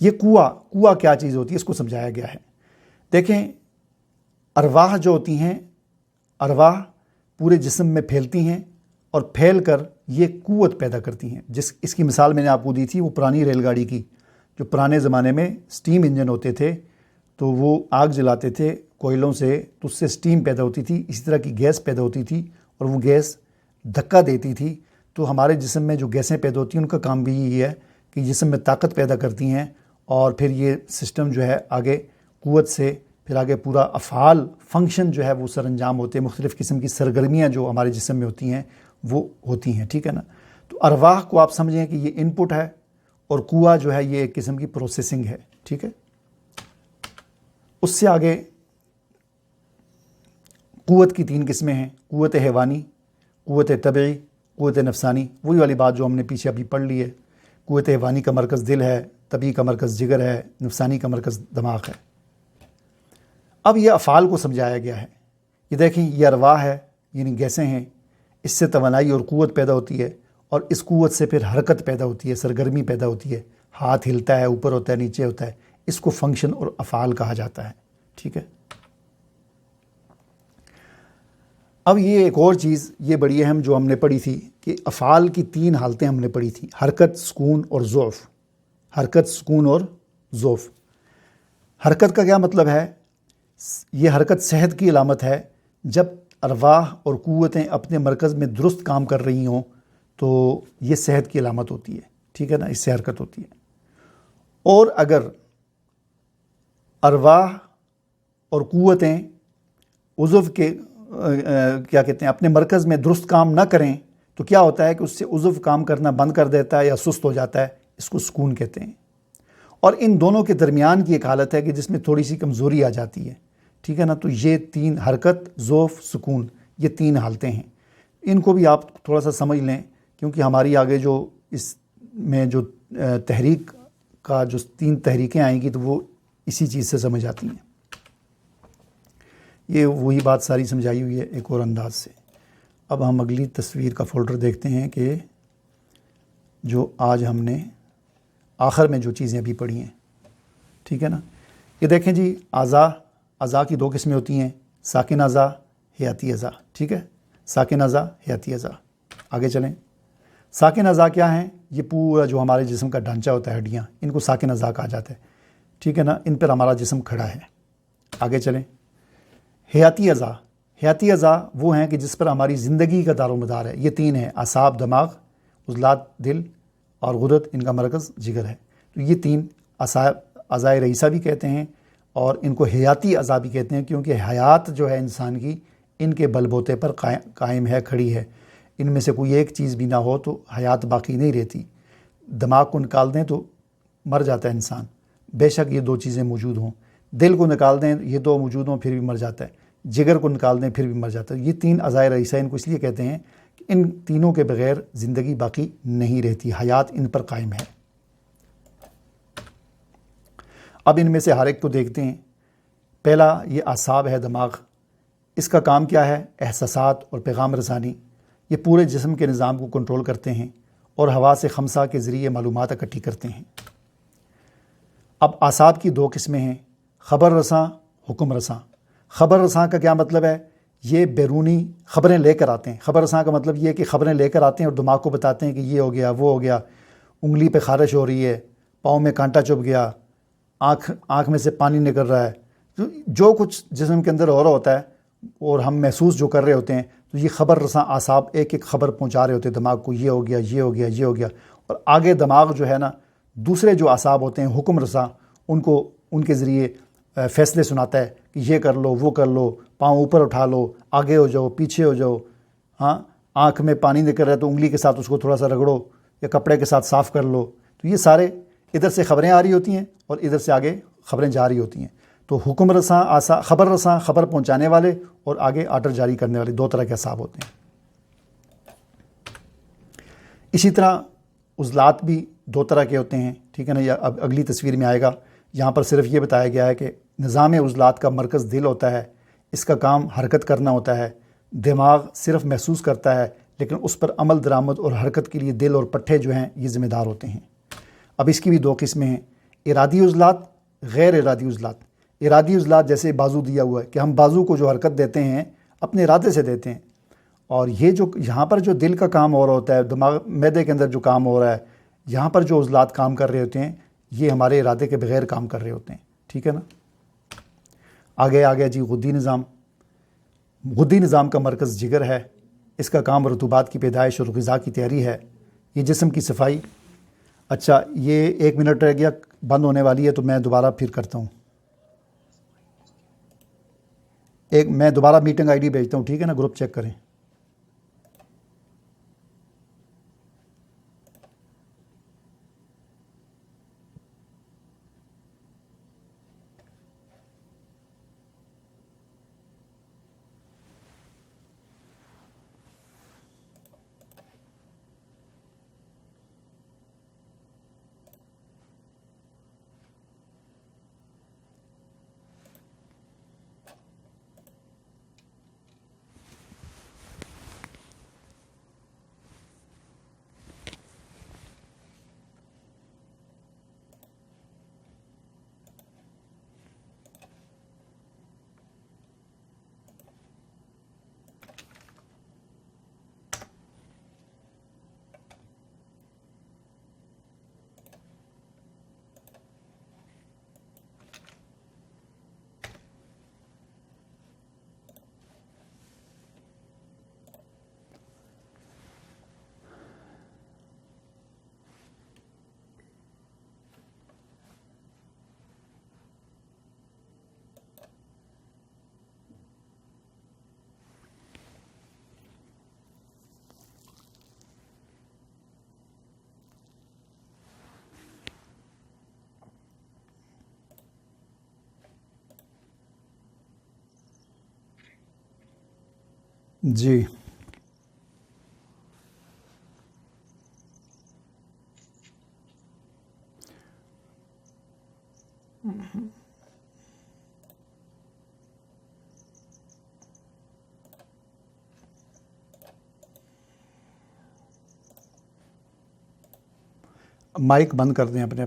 یہ کنواں کیا چیز ہوتی ہے اس کو سمجھایا گیا ہے۔ دیکھیں، ارواح جو ہوتی ہیں، ارواح پورے جسم میں پھیلتی ہیں اور پھیل کر یہ قوت پیدا کرتی ہیں۔ اس کی مثال میں نے آپ کو دی تھی وہ پرانی ریل گاڑی کی، جو پرانے زمانے میں سٹیم انجن ہوتے تھے تو وہ آگ جلاتے تھے کوئلوں سے، تو اس سے سٹیم پیدا ہوتی تھی، اسی طرح کی گیس پیدا ہوتی تھی، اور وہ گیس دھکا دیتی تھی۔ تو ہمارے جسم میں جو گیسیں پیدا ہوتی ہیں ان کا کام بھی یہی ہے کہ جسم میں طاقت پیدا کرتی ہیں، اور پھر یہ سسٹم جو ہے آگے قوت سے پھر آگے پورا افعال فنکشن جو ہے وہ سر انجام ہوتے ہیں، مختلف قسم کی سرگرمیاں جو ہمارے جسم میں ہوتی ہیں وہ ہوتی ہیں، ٹھیک ہے نا۔ تو ارواح کو آپ سمجھیں کہ یہ ان پٹ ہے، اور کنواں جو ہے یہ ایک قسم کی پروسیسنگ ہے، ٹھیک ہے۔ اس سے آگے قوت کی 3 قسمیں ہیں، قوت حیوانی، قوت طبعی، قوت نفسانی۔ وہی والی بات جو ہم نے پیچھے ابھی پڑھ لی ہے، قوت حیوانی کا مرکز دل ہے، طبعی کا مرکز جگر ہے، نفسانی کا مرکز دماغ ہے۔ اب یہ افعال کو سمجھایا گیا ہے۔ یہ دیکھیں، یہ ارواح ہے، یعنی گیسیں ہیں، اس سے توانائی اور قوت پیدا ہوتی ہے، اور اس قوت سے پھر حرکت پیدا ہوتی ہے، سرگرمی پیدا ہوتی ہے، ہاتھ ہلتا ہے، اوپر ہوتا ہے، نیچے ہوتا ہے، اس کو فنکشن اور افعال کہا جاتا ہے، ٹھیک ہے۔ اب یہ ایک اور چیز یہ بڑی اہم جو ہم نے پڑھی تھی کہ افعال کی 3 حالتیں ہم نے پڑھی تھی، حرکت، سکون اور ضعف۔ حرکت، سکون اور ضعف۔ حرکت کا کیا مطلب ہے؟ یہ حرکت صحت کی علامت ہے۔ جب ارواح اور قوتیں اپنے مرکز میں درست کام کر رہی ہوں تو یہ صحت کی علامت ہوتی ہے، ٹھیک ہے نا، اس سے حرکت ہوتی ہے۔ اور اگر ارواح اور قوتیں عضو کے کیا کہتے ہیں اپنے مرکز میں درست کام نہ کریں تو کیا ہوتا ہے کہ اس سے عضو کام کرنا بند کر دیتا ہے یا سست ہو جاتا ہے، اس کو سکون کہتے ہیں۔ اور ان دونوں کے درمیان کی ایک حالت ہے کہ جس میں تھوڑی سی کمزوری آ جاتی ہے، ٹھیک ہے نا۔ تو یہ 3 حرکت، ضعف، سکون، یہ 3 حالتیں ہیں۔ ان کو بھی آپ تھوڑا سا سمجھ لیں، کیونکہ ہماری آگے جو اس میں جو تحریک کا جو 3 تحریکیں آئیں گی تو وہ اسی چیز سے سمجھ آتی ہیں۔ یہ وہی بات ساری سمجھائی ہوئی ہے ایک اور انداز سے۔ اب ہم اگلی تصویر کا فولڈر دیکھتے ہیں کہ جو آج ہم نے آخر میں جو چیزیں ابھی پڑھی ہیں، ٹھیک ہے نا۔ یہ دیکھیں جی، اعضاء کی 2 قسمیں ہوتی ہیں، ساکن اعضاء، حیاتی اعضاء، ٹھیک ہے۔ ساکن اعضاء، حیاتی اعضاء۔ آگے چلیں۔ ساکن اعضاء کیا ہیں؟ یہ پورا جو ہمارے جسم کا ڈھانچہ ہوتا ہے، ہڈیاں، ان کو ساکن اعضاء کہا جاتا ہے، ٹھیک ہے نا۔ ان پر ہمارا جسم کھڑا ہے۔ آگے چلیں۔ حیاتی اعضاء۔ حیاتی اعضاء وہ ہیں کہ جس پر ہماری زندگی کا دار و مدار ہے۔ یہ 3 ہیں، اعصاب دماغ، عضلات دل، اور غدد، ان کا مرکز جگر ہے۔ تو یہ 3 اعضاء رئیسہ بھی کہتے ہیں، اور ان کو حیاتی اعضاء بھی کہتے ہیں، کیونکہ حیات جو ہے انسان کی ان کے بل بوتے پر قائم ہے، کھڑی ہے۔ ان میں سے کوئی ایک چیز بھی نہ ہو تو حیات باقی نہیں رہتی۔ دماغ کو نکال دیں تو مر جاتا ہے انسان، بے شک یہ دو چیزیں موجود ہوں۔ دل کو نکال دیں یہ دو موجود ہوں پھر بھی مر جاتا ہے، جگر کو نکال دیں پھر بھی مر جاتا ہے۔ یہ تین اعضائے رئیسہ ان کو اس لیے کہتے ہیں کہ ان تینوں کے بغیر زندگی باقی نہیں رہتی، حیات ان پر قائم ہے۔ اب ان میں سے ہر ایک کو دیکھتے ہیں۔ پہلا یہ اعصاب ہے، دماغ۔ اس کا کام کیا ہے؟ احساسات اور پیغام رسانی۔ یہ پورے جسم کے نظام کو کنٹرول کرتے ہیں اور حواس خمسہ کے ذریعے معلومات اکٹھی کرتے ہیں۔ اب اعصاب کی دو قسمیں ہیں، خبر رساں، حکم رساں۔ خبر رساں کا کیا مطلب ہے؟ یہ بیرونی خبریں لے کر آتے ہیں۔ خبر رساں کا مطلب یہ ہے کہ خبریں لے کر آتے ہیں اور دماغ کو بتاتے ہیں کہ یہ ہو گیا، وہ ہو گیا، انگلی پہ خارش ہو رہی ہے، پاؤں میں کانٹا چبھ گیا، آنکھ میں سے پانی نکل رہا ہے۔ جو کچھ جسم کے اندر ہو رہا ہوتا ہے اور ہم محسوس جو کر رہے ہوتے ہیں، تو یہ خبر رساں اعصاب ایک ایک خبر پہنچا رہے ہوتے ہیں دماغ کو، یہ ہو گیا، یہ ہو گیا، یہ ہو گیا۔ اور آگے دماغ جو ہے نا، دوسرے جو اعصاب ہوتے ہیں حکم رساں، ان کے ذریعے فیصلے سناتا ہے کہ یہ کر لو، وہ کر لو، پاؤں اوپر اٹھا لو، آگے ہو جاؤ، پیچھے ہو جاؤ۔ ہاں، آنکھ میں پانی نکل رہا ہے تو انگلی کے ساتھ اس کو تھوڑا سا رگڑو یا کپڑے کے ساتھ صاف کر لو۔ تو یہ سارے ادھر سے خبریں آ رہی ہوتی ہیں اور ادھر سے آگے خبریں جا رہی ہوتی ہیں۔ تو حکم رساں، خبر رساں، خبر پہنچانے والے، اور آگے آرڈر جاری کرنے والے، دو طرح کے اعصاب ہوتے ہیں۔ اسی طرح عضلات بھی دو طرح کے ہوتے ہیں، ٹھیک ہے نا؟ یہ اب اگلی تصویر میں آئے گا۔ یہاں پر صرف یہ بتایا گیا ہے کہ نظام عضلات کا مرکز دل ہوتا ہے، اس کا کام حرکت کرنا ہوتا ہے۔ دماغ صرف محسوس کرتا ہے، لیکن اس پر عمل درآمد اور حرکت کے لیے دل اور پٹھے جو ہیں یہ ذمہ دار ہوتے ہیں۔ اب اس کی بھی دو قسمیں ہیں، ارادی عضلات، غیر ارادی عضلات۔ ارادی عضلات جیسے بازو دیا ہوا ہے کہ ہم بازو کو جو حرکت دیتے ہیں اپنے ارادے سے دیتے ہیں، اور یہ جو یہاں پر جو دل کا کام ہو رہا ہوتا ہے، دماغ معدے کے اندر جو کام ہو رہا ہے، یہاں پر جو عضلات کام کر رہے ہوتے ہیں یہ ہمارے ارادے کے بغیر کام کر رہے ہوتے ہیں، ٹھیک ہے نا؟ آگے جی غدی نظام۔ غدی نظام کا مرکز جگر ہے، اس کا کام رطوبات کی پیدائش اور غذا کی تیاری ہے، یہ جسم کی صفائی۔ اچھا، یہ 1 منٹ رہ گیا، بند ہونے والی ہے تو میں دوبارہ پھر کرتا ہوں، میں دوبارہ میٹنگ آئی ڈی بھیجتا ہوں، ٹھیک ہے نا؟ گروپ چیک کریں۔ جی مائک بند کر دیں اپنے۔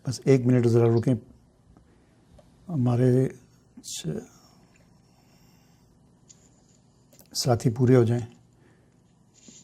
بس 1 منٹ ذرا رکیں، ہمارے ساتھی پورے ہو جائیں۔